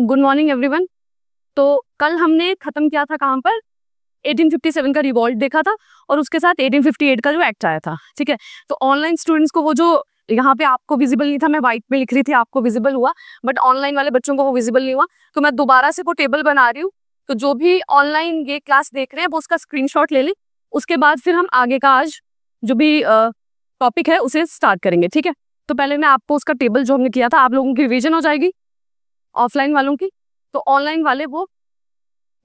Good morning everyone. तो कल हमने खत्म किया था कहाँ पर, 1857 का रिवॉल्ट देखा था और उसके साथ 1858 का जो एक्ट आया था। ठीक है, तो ऑनलाइन स्टूडेंट्स को वो जो यहाँ पे आपको विजिबल नहीं था, मैं व्हाइट में लिख रही थी, आपको विजिबल हुआ, बट ऑनलाइन वाले बच्चों को वो विजिबल नहीं हुआ। तो मैं दोबारा से वो टेबल बना रही हूँ, तो जो भी ऑनलाइन ये क्लास देख रहे हैं वो उसका स्क्रीनशॉट ले लें। उसके बाद फिर हम आगे का आज जो भी टॉपिक है उसे स्टार्ट करेंगे। ठीक है, तो पहले मैं आपको उसका टेबल जो हमने किया था, आप लोगों की रिवीजन हो जाएगी ऑफलाइन वालों की, तो ऑनलाइन वाले वो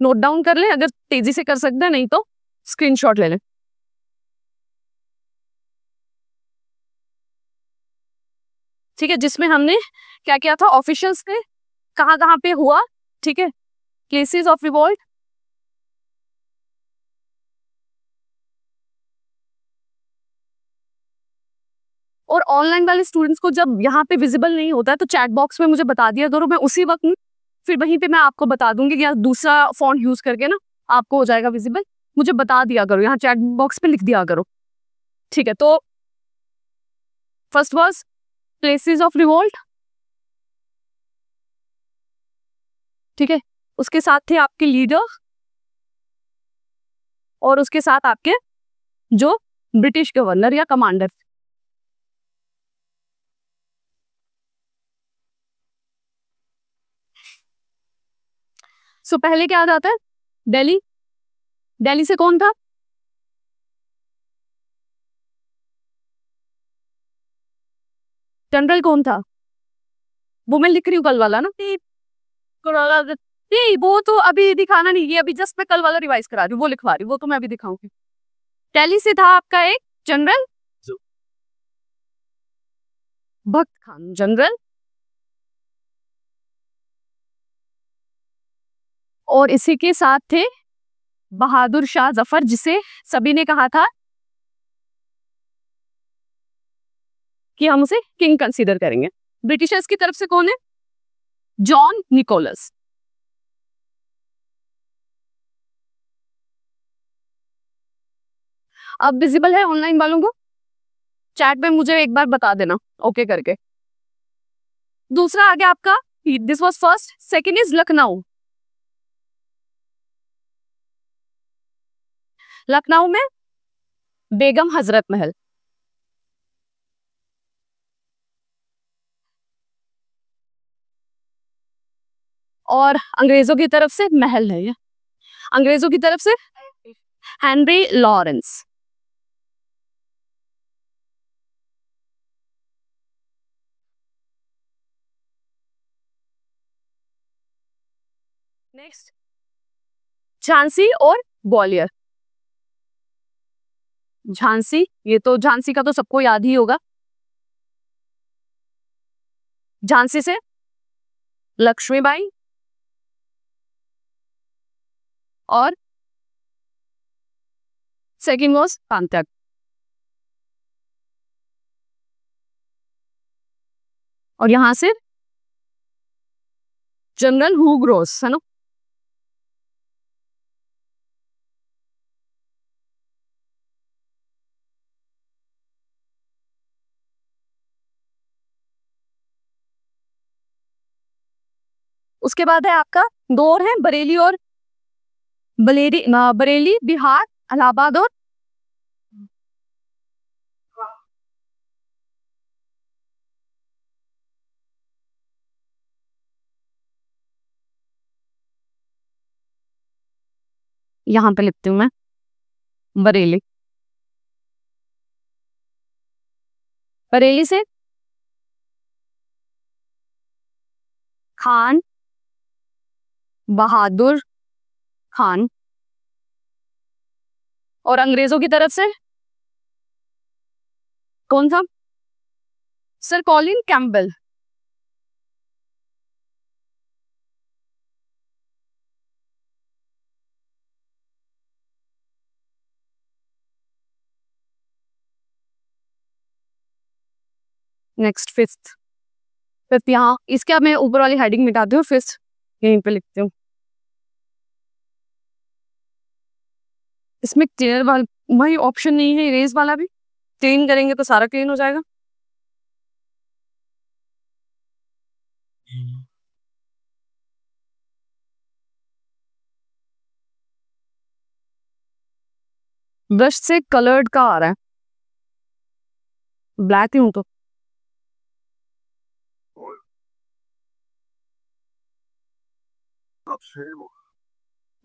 नोट डाउन कर लें, अगर तेजी से कर सकते हैं, नहीं तो स्क्रीनशॉट ले लें। ठीक है, जिसमें हमने क्या किया था, ऑफिशियल्स थे, कहाँ कहाँ पे हुआ, ठीक है, प्लेसेस ऑफ रिवॉल्ट, और ऑनलाइन वाले स्टूडेंट्स को जब यहाँ पे विजिबल नहीं होता है तो चैट बॉक्स में मुझे बता दिया करो, मैं उसी वक्त फिर वहीं पे मैं आपको बता दूंगी कि या दूसरा फॉन्ट यूज करके ना आपको हो जाएगा विजिबल, मुझे बता दिया करो, यहाँ चैट बॉक्स पे लिख दिया करो। ठीक है, तो first was places of revolt. ठीक है, उसके साथ थे आपके लीडर और उसके साथ आपके जो ब्रिटिश गवर्नर या कमांडर। सो पहले क्या आता है, दिल्ली। दिल्ली से कौन था, जनरल कौन था, वो मैं लिख रही हूँ कल वाला ना, नहीं वो तो अभी दिखाना नहीं, ये अभी जस्ट मैं कल वाला रिवाइज करा रही हूँ, वो लिखवा रही हूँ, वो तो मैं अभी दिखाऊंगी। दिल्ली से था आपका एक जनरल भक्त खान, जनरल, और इसी के साथ थे बहादुर शाह जफर, जिसे सभी ने कहा था कि हम उसे किंग कंसीडर करेंगे। ब्रिटिशर्स की तरफ से कौन है, जॉन निकोलस। अब विजिबल है ऑनलाइन वालों को, चैट में मुझे एक बार बता देना ओके करके। दूसरा आ गया आपका, this was first, second is Lucknow. Lucknow में बेगम हजरत महल, और अंग्रेजों की तरफ से महल है ये, अंग्रेजों की तरफ से हेनरी लॉरेंस। नेक्स्ट झांसी और ग्वालियर। झांसी, ये तो झांसी का तो सबको याद ही होगा, झांसी से लक्ष्मीबाई और सेकंड वाज कांतक। और यहां से जनरल हू ग्रोस है ना। उसके बाद है आपका दो और है, बरेली और बरेली बिहार, इलाहाबाद और यहां पे लिखती हूँ मैं बरेली। बरेली से खान बहादुर खान, और अंग्रेजों की तरफ से कौन था, sir Colin Campbell. Next fifth, fifth यहाँ, इसके अब मैं ऊपर वाली हेडिंग मिटाती हूँ, फिफ्थ यहीं पे लिखती हूँ। इसमें क्लियर वाला वही ऑप्शन नहीं है, इरेज वाला भी क्लीन करेंगे तो सारा क्लीन हो जाएगा। ब्रश से कलर्ड का आ रहा है, ब्लैक ही हूं तो।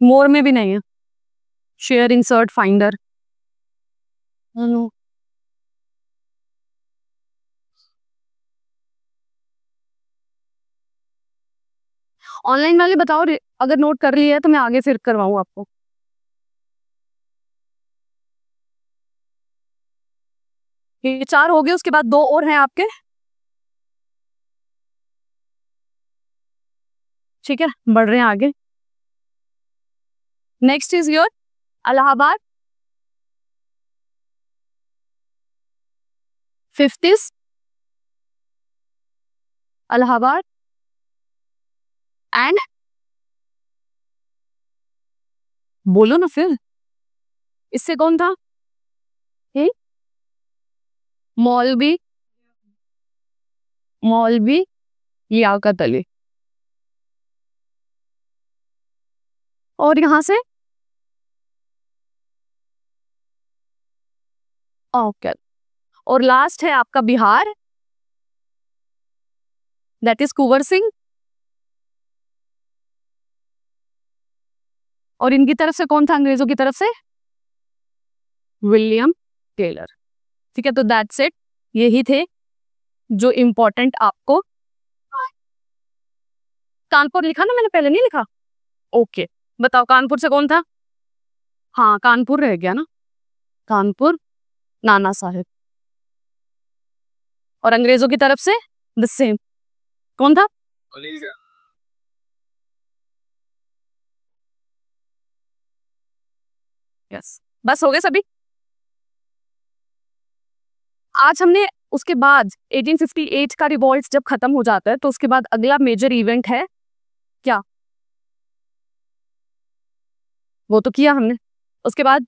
मोर में भी नहीं है, शेयर इंसर्ट फाइंडर। ऑनलाइन वाले बताओ, अगर नोट कर लिया है तो मैं आगे फिर करवाऊँ आपको। ये 4 हो गए, उसके बाद 2 और हैं आपके। ठीक है, बढ़ रहे हैं आगे। Next is your Allahabad. 5th is Allahabad and, बोलो ना फिर, इससे कौन था? मौलवी, मौलवी लियाकत अली। और यहां से ओके, और लास्ट है आपका बिहार, दैट इज कुंवर सिंह। और इनकी तरफ से कौन था, अंग्रेजों की तरफ से? William Taylor. ठीक है, तो दैट्स इट, यही थे जो इम्पोर्टेंट आपको। कानपुर लिखा ना मैंने, पहले नहीं लिखा? ओके, बताओ कानपुर से कौन था? हाँ, कानपुर रह गया ना, कानपुर नाना साहेब। और अंग्रेजों की तरफ से द सेम, कौन था? यस, बस हो गए सभी। आज हमने उसके बाद 1858 का रिवॉल्ट जब खत्म हो जाता है तो उसके बाद अगला मेजर इवेंट है क्या? वो तो किया हमने। उसके बाद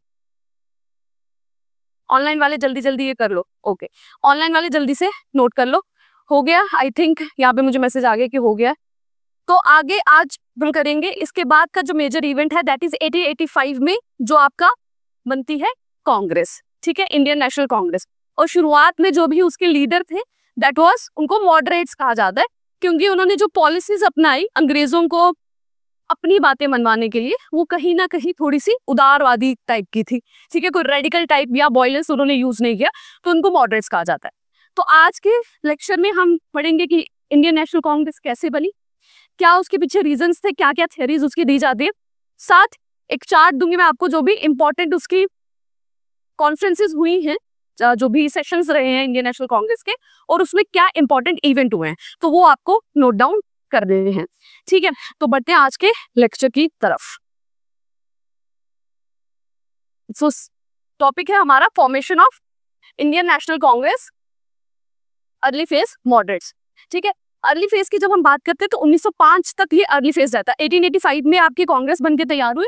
ऑनलाइन वाले जल्दी जल्दी ये कर लो। ओके, ऑनलाइन वाले जल्दी से नोट कर लो। हो गया, आई थिंक यहाँ पे मुझे मैसेज आ गया कि हो गया। तो आगे आज हम करेंगे इसके बाद का जो मेजर इवेंट है, दैट इज 1885 में जो आपका बनती है कांग्रेस। ठीक है, इंडियन नेशनल कांग्रेस। और शुरुआत में जो भी उसके लीडर थे, दैट वाज, उनको मॉडरेट्स कहा जाता है, क्योंकि उन्होंने जो पॉलिसीज अपनाई अंग्रेजों को अपनी बातें मनवाने के लिए, वो कहीं ना कहीं थोड़ी सी उदारवादी टाइप की थी। ठीक है, कोई रेडिकल टाइप या वॉयलेंस उन्होंने यूज नहीं किया, तो उनको मॉडरेट्स कहा जाता है। तो आज के लेक्चर में हम पढ़ेंगे कि इंडियन नेशनल कांग्रेस कैसे बनी, क्या उसके पीछे रीजंस थे, क्या क्या थ्योरीज उसकी दी जाती है। साथ एक चार्ट दूंगी मैं आपको, जो भी इंपॉर्टेंट उसकी कॉन्फ्रेंसेस हुई हैं, जो भी सेशंस रहे हैं इंडियन नेशनल कांग्रेस के, और उसमें क्या इंपॉर्टेंट इवेंट हुए हैं, तो वो आपको नोट डाउन कर रहे हैं। ठीक है, तो बढ़ते हैं आज के लेक्चर की तरफ। सो टॉपिक है हमारा formation of Indian national Congress, early phase, moderates. ठीक है, अर्ली फेज की जब हम बात करते हैं तो 1905 तक ये अर्ली फेज रहता है। 1885 में आपकी कांग्रेस बनके तैयार हुई।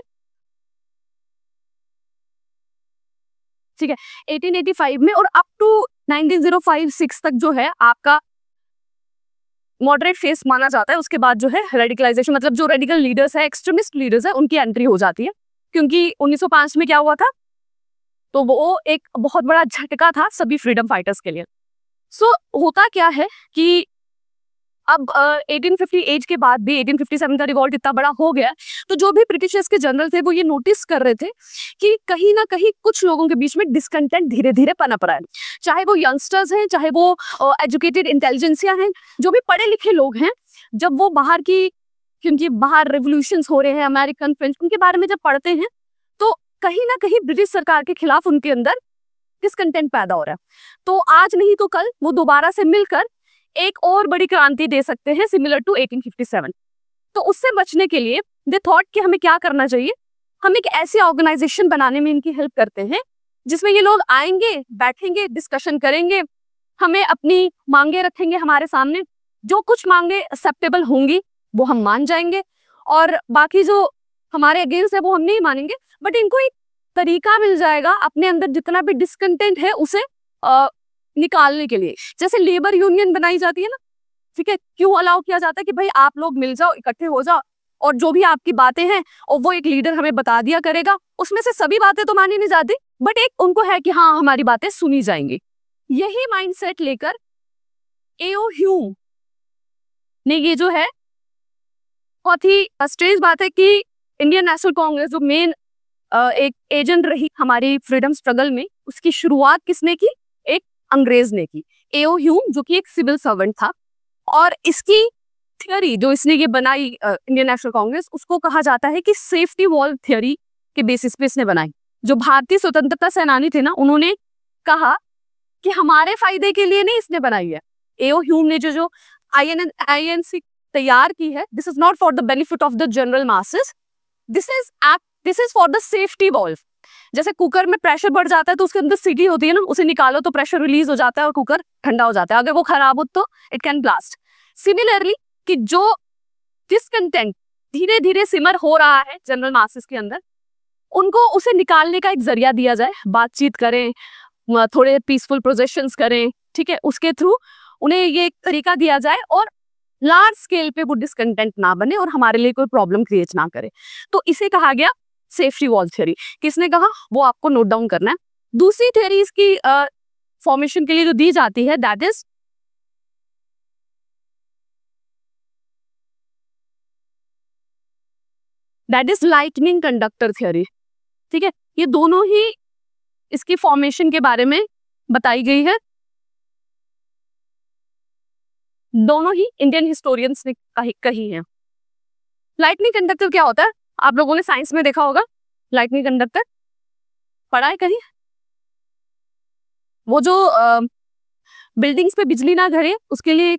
ठीक है, 1885 में, और अप टू 1905-6 तक जो है आपका मॉडरेट फेज माना जाता है। उसके बाद जो है रेडिकलाइजेशन, मतलब जो रेडिकल लीडर्स है, एक्सट्रीमिस्ट लीडर्स है, उनकी एंट्री हो जाती है। क्योंकि 1905 में क्या हुआ था, तो वो एक बहुत बड़ा झटका था सभी फ्रीडम फाइटर्स के लिए। सो होता क्या है कि अब 1858 के बाद भी 1857 का रिवॉल्ट इतना बड़ा हो गया, तो जो भी ब्रिटिशर्स के जनरल थे वो ये नोटिस कर रहे थे कि कहीं ना कहीं कुछ लोगों के बीच में डिसकंटेंट धीरे धीरे पनप रहा है। चाहे वो यंगस्टर्स हैं, चाहे वो एजुकेटेड इंटेलिजेंसिया हैं, जो भी पढ़े लिखे लोग हैं, जब वो बाहर की, क्योंकि बाहर रेवोल्यूशंस हो रहे हैं, अमेरिकन, फ्रेंच, उनके बारे में जब पढ़ते हैं तो कहीं ना कहीं ब्रिटिश सरकार के खिलाफ उनके अंदर डिसकंटेंट पैदा हो रहा है। तो आज नहीं तो कल वो दोबारा से मिलकर एक और बड़ी क्रांति दे सकते हैं, सिमिलर टू 1857। तो उससे बचने के लिए दे थॉट कि हमें क्या करना चाहिए, हम एक ऐसी ऑर्गेनाइजेशन बनाने में इनकी हेल्प करते हैं जिसमें ये लोग आएंगे, बैठेंगे, डिस्कशन करेंगे, हमें अपनी मांगे रखेंगे हमारे सामने, जो कुछ मांगे एक्सेप्टेबल होंगी वो हम मान जाएंगे, और बाकी जो हमारे अगेंस्ट है वो हम नहीं मानेंगे। बट इनको एक तरीका मिल जाएगा अपने अंदर जितना भी डिसकंटेंट है उसे निकालने के लिए। जैसे लेबर यूनियन बनाई जाती है ना, ठीक है, क्यों अलाउ किया जाता है कि भाई आप लोग मिल जाओ, इकट्ठे हो जाओ और जो भी आपकी बातें हैं और वो एक लीडर हमें बता दिया करेगा, उसमें से सभी बातें तो मानी नहीं जाती, बट एक उनको है कि हाँ हमारी बातें सुनी जाएंगी। यही माइंडसेट लेकर एओ ह्यूम ने ये जो है, बहुत ही स्ट्रेंज बात है कि इंडियन नेशनल कांग्रेस जो मेन एक एजेंट रही हमारी फ्रीडम स्ट्रगल में, उसकी शुरुआत किसने की? एक अंग्रेज ने की, एओ ह्यूम, जो कि एक सिविल सर्वेंट था। और इसकी थियोरी जो इसने ये बनाई इंडियन नेशनल कांग्रेस, उसको कहा जाता है कि सेफ्टी वॉल थियोरी के बेसिस पे इसने बनाई। जो भारतीय स्वतंत्रता सेनानी थे ना, उन्होंने कहा कि हमारे फायदे के लिए नहीं इसने बनाई है। एओ ह्यूम ने जो आईएनसी तैयार की है, this is not for the benefit of the general masses, this is for the safety valve. जैसे कुकर में प्रेशर बढ़ जाता है तो उसके अंदर सीटी होती है ना, उसे निकालो तो प्रेशर रिलीज हो जाता है और कुकर ठंडा हो जाता है। अगर वो खराब हो तो इट कैन ब्लास्ट। सिमिलरली कि जो डिसकंटेंट धीरे धीरे सिमर हो रहा है जनरल मासेस के अंदर, उनको उसे निकालने का एक जरिया दिया जाए, बातचीत करें, थोड़े पीसफुल प्रोजेक्शंस करें, ठीक है, उसके थ्रू उन्हें ये एक तरीका दिया जाए और लार्ज स्केल पे वो डिसकंटेंट ना बने और हमारे लिए कोई प्रॉब्लम क्रिएट ना करे। तो इसे कहा गया सेफ्टी वॉल थ्योरी। किसने कहा? वो आपको नोट डाउन करना है। दूसरी थ्योरी इसकी फॉर्मेशन के लिए जो दी जाती है, that is lightning conductor theory. ठीक है, ये दोनों ही इसकी फॉर्मेशन के बारे में बताई गई है। दोनों ही इंडियन हिस्टोरियंस ने कही है। लाइटनिंग कंडक्टर क्या होता है? आप लोगों ने साइंस में देखा होगा, लाइटनिंग कंडक्टर पढ़ा है कहीं? वो जो बिल्डिंग्स पे बिजली ना गिरे उसके लिए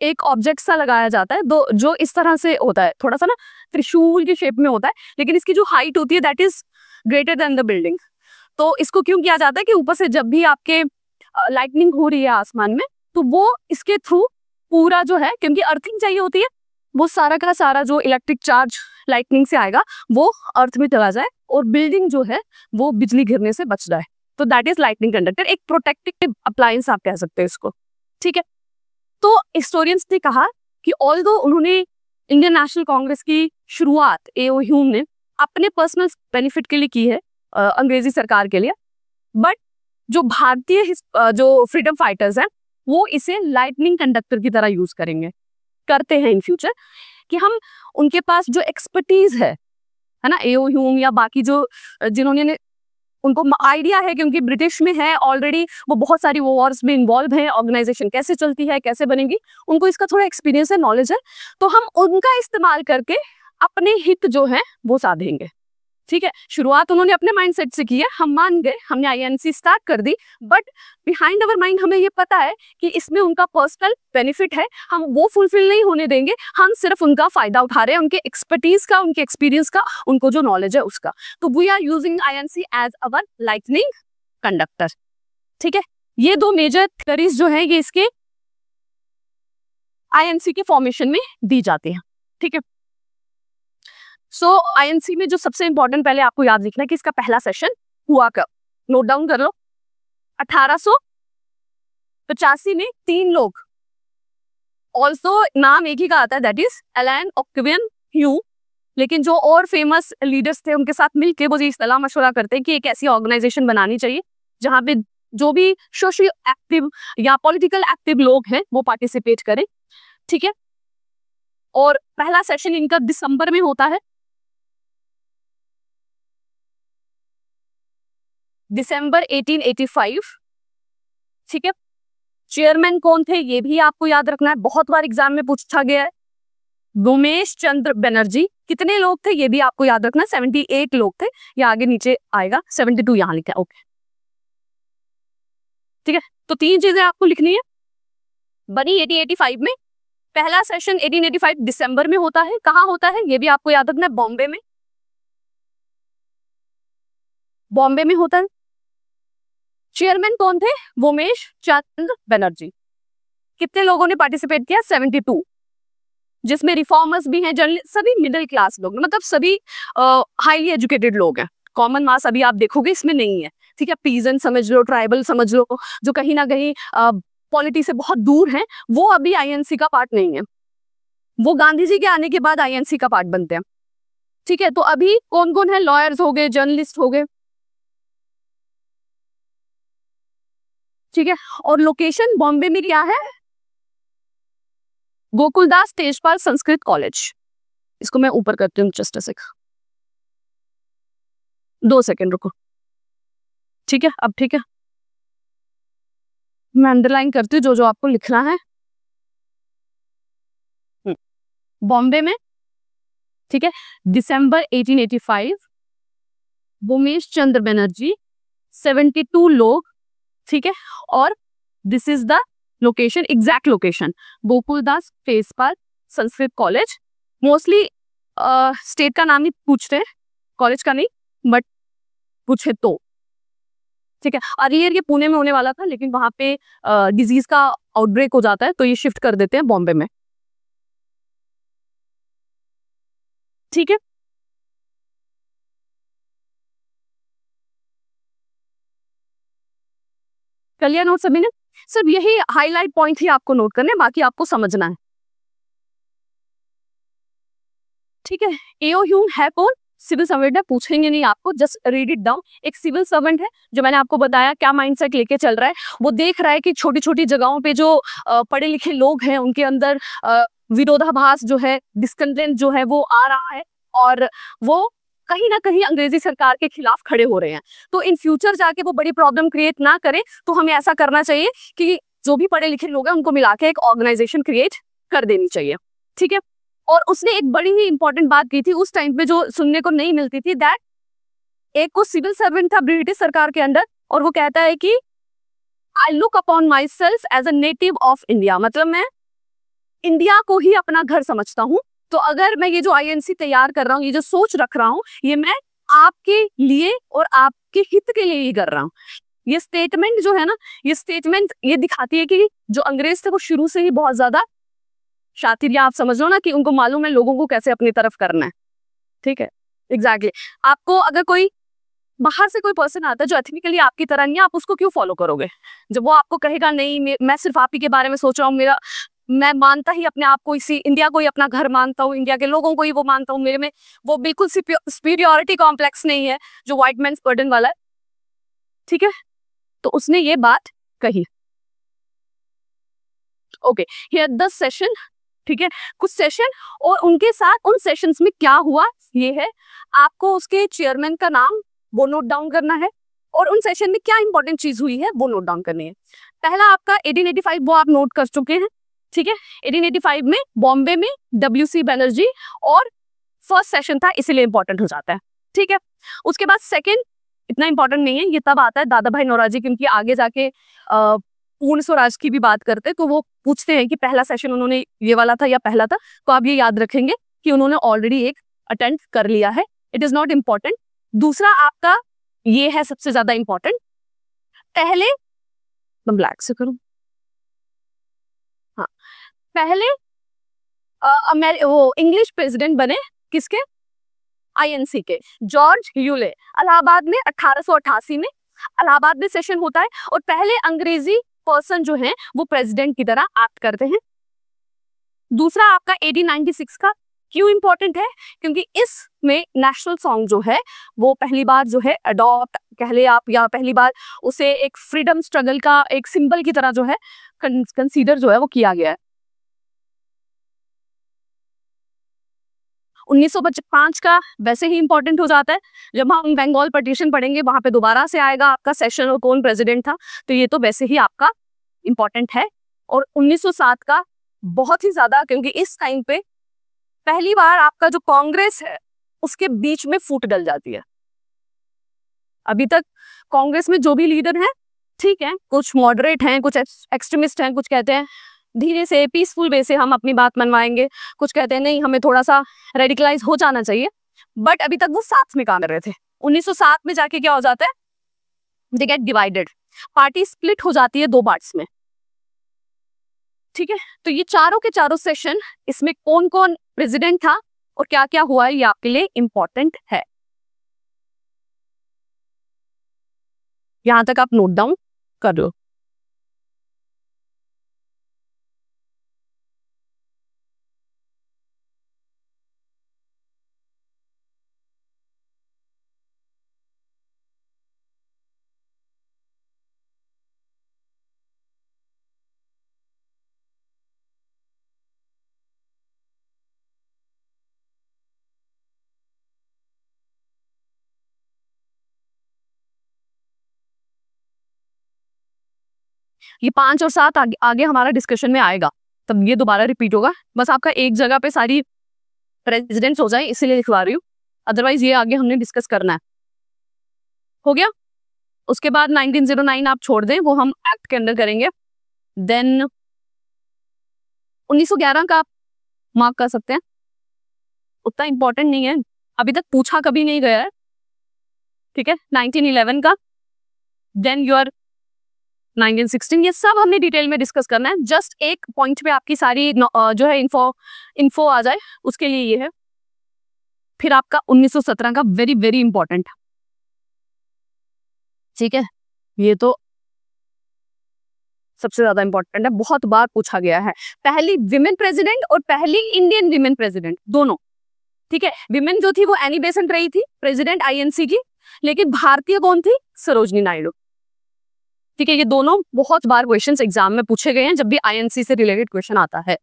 एक ऑब्जेक्ट सा लगाया जाता है, जो इस तरह से होता है, थोड़ा सा ना त्रिशूल की शेप में होता है, लेकिन इसकी जो हाइट होती है that is greater than the building. तो इसको क्यों किया जाता है कि ऊपर से जब भी आपके लाइटनिंग हो रही है आसमान में, तो वो इसके थ्रू पूरा जो है, क्योंकि अर्थिंग चाहिए होती है, वो सारा का सारा जो इलेक्ट्रिक चार्ज लाइटनिंग से आएगा वो अर्थ में चला जाए और बिल्डिंग जो है वो बिजली गिरने से बच जाए। तो दैट इज लाइटनिंग कंडक्टर, एक प्रोटेक्टिव अप्लायंस आप कह सकते हैं इसको। ठीक है, तो हिस्टोरियंस ने कहा कि ऑल्दो उन्होंने इंडियन नेशनल कांग्रेस की शुरुआत एओ ह्यूम ने अपने पर्सनल बेनिफिट के लिए की है, अंग्रेजी सरकार के लिए, बट जो भारतीय जो फ्रीडम फाइटर्स हैं वो इसे लाइटनिंग कंडक्टर की तरह यूज करते हैं इन फ्यूचर, कि हम उनके पास जो एक्सपर्टीज है ना, एओ ह्यूम या बाकी जो जिन्होंने उनको आइडिया है, क्योंकि ब्रिटिश में है ऑलरेडी, वो बहुत सारी वॉर्स में इन्वॉल्व है, ऑर्गेनाइजेशन कैसे चलती है, कैसे बनेगी, उनको इसका थोड़ा एक्सपीरियंस है, नॉलेज है, तो हम उनका इस्तेमाल करके अपने हित जो है वो साधेंगे। ठीक है, शुरुआत उन्होंने अपने माइंडसेट से की है, हम मान गए, हमने आईएनसी स्टार्ट कर दी, बट बिहाइंड अवर माइंड हमें ये पता है कि इसमें उनका पर्सनल बेनिफिट है, हम वो फुलफिल नहीं होने देंगे, हम सिर्फ उनका फायदा उठा रहे हैं, उनके एक्सपर्टीज का, उनके एक्सपीरियंस का, उनको जो नॉलेज है उसका। तो we are using INC as our lightning conductor. ठीक है, ये दो मेजर थ्योरीज जो है ये इसके आईएनसी के फॉर्मेशन में दी जाती है। ठीक है, सो आईएनसी में जो सबसे इंपॉर्टेंट पहले आपको याद रखना है कि इसका पहला सेशन हुआ कब, नोट डाउन कर लो। 1885 में 3 लोग, ऑल्सो नाम एक ही का आता है, that is Allan Octavian Hume, लेकिन जो और फेमस लीडर्स थे उनके साथ मिलकर वो ये सलाह मशवरा करते हैं कि एक ऐसी ऑर्गेनाइजेशन बनानी चाहिए जहां पे जो भी सोशल एक्टिव या पॉलिटिकल एक्टिव लोग हैं वो पार्टिसिपेट करें। ठीक है, और पहला सेशन इनका दिसंबर में होता है, दिसंबर 1885। ठीक है, चेयरमैन कौन थे ये भी आपको याद रखना है, बहुत बार एग्जाम में पूछा गया है, उमेश चंद्र बनर्जी। कितने लोग थे ये भी आपको याद रखना, 78 लोग थे, या आगे नीचे आएगा 72 यहां लिखा है। ओके, ठीक है, तो 3 चीजें आपको लिखनी है। बनी 1885 में, पहला सेशन 1885 दिसंबर में होता है, कहां होता है ये भी आपको याद रखना है, बॉम्बे में, बॉम्बे में होता है। चेयरमैन कौन थे? उमेश चंद्र बनर्जी। कितने लोगों ने पार्टिसिपेट किया? 72, जिसमें रिफॉर्मर्स भी हैं, जर्नल, सभी मिडिल क्लास लोग, मतलब सभी हाईली एजुकेटेड लोग हैं। कॉमन मास अभी आप देखोगे इसमें नहीं है। ठीक है, पीजन समझ लो, ट्राइबल समझ लो, जो कहीं ना कहीं पॉलिटी से बहुत दूर हैं, वो अभी आईएनसी का पार्ट नहीं है। वो गांधी जी के आने के बाद आईएनसी का पार्ट बनते हैं। ठीक है, तो अभी कौन कौन है, लॉयर्स हो गए, जर्नलिस्ट हो गए। ठीक है, और लोकेशन बॉम्बे में क्या है, गोकुलदास तेजपाल संस्कृत कॉलेज। इसको मैं ऊपर करती हूँ, जस्ट अ सेक, 2 सेकंड रुको। ठीक है, अब ठीक है, मैं अंडरलाइन करती हूँ जो जो आपको लिखना है। बॉम्बे में, ठीक है, दिसंबर 1885, भूमेश चंद्र बनर्जी, 72 लोग। ठीक है, और this is the location, exact location, Gokuldas Tejpal Sanskrit college. Mostly state का नाम ही पूछते हैं, कॉलेज का नहीं, बट पूछे तो। ठीक है, अर्लियर ये पुणे में होने वाला था, लेकिन वहां पे डिजीज का आउटब्रेक हो जाता है, तो ये शिफ्ट कर देते हैं बॉम्बे में। ठीक है, कर लिया नोट सभी ने? सिर्फ यही हाईलाइट पॉइंट ही आपको नोट करने, बाकी आपको समझना है। ठीक है, एओ ह्यूम है कौन? सिविल सर्वेंट है, पूछेंगे नहीं आपको, जस्ट रीड इट डाउन। एक सिविल सर्वेंट है, जो मैंने आपको बताया क्या माइंडसेट लेके चल रहा है, वो देख रहा है कि छोटी छोटी जगहों पे जो पढ़े लिखे लोग हैं उनके अंदर विरोधाभास जो है, डिस्कंटेंट जो है वो आ रहा है, और वो कहीं ना कहीं अंग्रेजी सरकार के खिलाफ खड़े हो रहे हैं। तो इन फ्यूचर जाके वो बड़ी प्रॉब्लम क्रिएट ना करे, तो हमें ऐसा करना चाहिए कि जो भी पढ़े लिखे लोग हैं उनको मिला के एक ऑर्गेनाइजेशन क्रिएट कर देनी चाहिए। ठीक है, और उसने एक बड़ी ही इंपॉर्टेंट बात की थी उस टाइम पे, जो सुनने को नहीं मिलती थी, दैट एक को सिविल सर्वेंट था ब्रिटिश सरकार के अंदर, और वो कहता है कि I look upon myself as a native of India, मतलब मैं इंडिया को ही अपना घर समझता हूँ। तो अगर मैं ये जो आईएनसी तैयार कर रहा हूँ, ये जो सोच रख रहा हूँ, ये मैं आपके लिए और आपके हित के लिए ही कर रहा हूँ। ये स्टेटमेंट जो है ना, ये स्टेटमेंट ये दिखाती है कि जो अंग्रेज थे वो शुरू से ही बहुत ज्यादा शातिर, या आप समझ लो ना कि उनको मालूम है लोगों को कैसे अपनी तरफ करना है। ठीक है, एग्जैक्टली आपको अगर कोई बाहर से कोई पर्सन आता है जो एथनिकली आपकी तरह नहीं है, आप उसको क्यों फॉलो करोगे? जब वो आपको कहेगा नहीं मैं सिर्फ आप ही के बारे में सोच रहा हूँ, मेरा मैं मानता ही अपने आप को इसी इंडिया को ही अपना घर मानता हूँ, इंडिया के लोगों को ही वो मानता हूँ, मेरे में वो बिल्कुल सुपीरियोरिटी कॉम्प्लेक्स नहीं है जो व्हाइट मैन्स बर्डन वाला है। ठीक है, तो उसने ये बात कही। Okay, here the session. ठीक है, कुछ सेशन, और उनके साथ उन सेशंस में क्या हुआ ये है, आपको उसके चेयरमैन का नाम वो नोट डाउन करना है, और उन सेशन में क्या इंपॉर्टेंट चीज हुई है वो नोट डाउन करनी है। पहला आपका 1885, वो आप नोट कर चुके हैं। ठीक है, 1885 में बॉम्बे में WC बनर्जी, और फर्स्ट सेशन था इसीलिए इंपॉर्टेंट हो जाता है। ठीक है, उसके बाद सेकेंड इतना इंपॉर्टेंट नहीं है, ये तब आता है दादा भाई नौरोजी, क्योंकि आगे जाके पूर्ण स्वराज की भी बात करते हैं, तो वो पूछते हैं कि पहला सेशन उन्होंने ये वाला था या पहला था, तो आप ये याद रखेंगे कि उन्होंने ऑलरेडी एक अटेंड कर लिया है, इट इज नॉट इम्पॉर्टेंट। दूसरा आपका ये है सबसे ज्यादा इंपॉर्टेंट, पहले मैं ब्लैक से करूं, हाँ, पहले वो इंग्लिश प्रेसिडेंट बने किसके, आईएनसी के, जॉर्ज ह्यूले। इलाहाबाद में 1888 में इलाहाबाद में सेशन होता है, और पहले अंग्रेजी पर्सन जो है वो प्रेसिडेंट की तरह एक्ट करते हैं। दूसरा आपका 1896 का क्यों इंपॉर्टेंट है, क्योंकि इसमें नेशनल सॉन्ग जो है वो पहली बार जो है अडॉप्ट कह ले आप, या पहली बार उसे एक फ्रीडम स्ट्रगल का एक सिंबल की तरह जो है कंसीडर जो है वो किया गया है। 1905 का वैसे ही इंपॉर्टेंट हो जाता है, जब हम बंगाल पार्टीशन पढ़ेंगे वहां पे दोबारा से आएगा आपका सेशन और कौन प्रेसिडेंट था, तो ये तो वैसे ही आपका इंपॉर्टेंट है। और 1907 का बहुत ही ज्यादा, क्योंकि इस टाइम पे पहली बार आपका जो कांग्रेस है उसके बीच में फूट डल जाती है। अभी तक कांग्रेस में जो भी लीडर हैं, ठीक है, कुछ मॉडरेट हैं, कुछ एक्सट्रीमिस्ट हैं, कुछ कहते हैं धीरे से पीसफुल वे से हम अपनी बात मनवाएंगे, कुछ कहते हैं नहीं हमें थोड़ा सा रेडिकलाइज हो जाना चाहिए, बट अभी तक वो साथ में काम कर रहे थे। 1907 में जाके क्या हो जाता है, they get divided, party split हो जाती है 2 पार्ट्स में। ठीक है, तो ये चारों के चारों सेशन, इसमें कौन कौन प्रेसिडेंट था और क्या क्या हुआ है, ये आपके लिए इंपॉर्टेंट है। यहां तक आप नोट डाउन कर लो। ये 5 और 7 आगे हमारा डिस्कशन में आएगा, तब ये दोबारा रिपीट होगा। बस आपका एक जगह पे सारी प्रेसिडेंट्स हो जाए इसीलिए लिखवा रही हूँ, अदरवाइज ये आगे हमने डिस्कस करना है। हो गया। उसके बाद 1909 आप छोड़ दें, वो हम एक्ट के अंदर करेंगे। देन 1911 का आप मार्क कर सकते हैं, उतना इंपॉर्टेंट नहीं है, अभी तक पूछा कभी नहीं गया है, ठीक है। 1911 का, देन योर 1916, ये सब हमने डिटेल में डिस्कस करना है। जस्ट एक पॉइंट पे आपकी सारी जो है इन्फो आ जाए, उसके लिए ये है। फिर आपका 1917 का वेरी वेरी इंपॉर्टेंट, ठीक है, ये तो सबसे ज्यादा इंपॉर्टेंट है, बहुत बार पूछा गया है। पहली विमेन प्रेसिडेंट और पहली इंडियन विमेन प्रेसिडेंट दोनों, ठीक है। विमेन जो थी वो एनी बेसेंट रही थी प्रेसिडेंट आईएनसी की, लेकिन भारतीय कौन थी? सरोजनी नायडू, ठीक है। ये दोनों बहुत बार क्वेश्चंस एग्जाम में पूछे गए हैं जब भी आईएनसी से रिलेटेड क्वेश्चन आता है।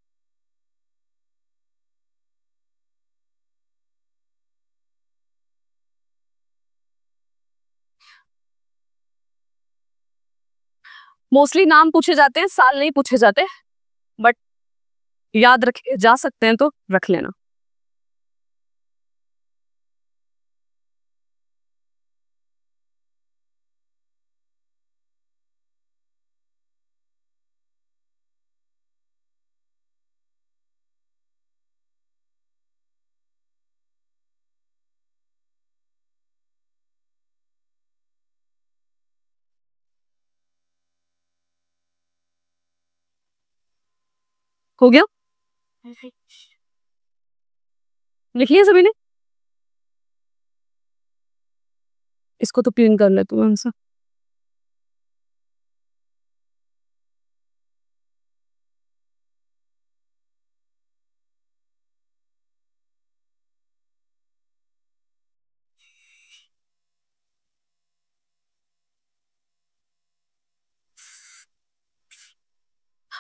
मोस्टली नाम पूछे जाते हैं, साल नहीं पूछे जाते, बट याद रखे जा सकते हैं तो रख लेना। हो गया, लिख लिया सभी ने? इसको तो पिन कर ले तू आंसर।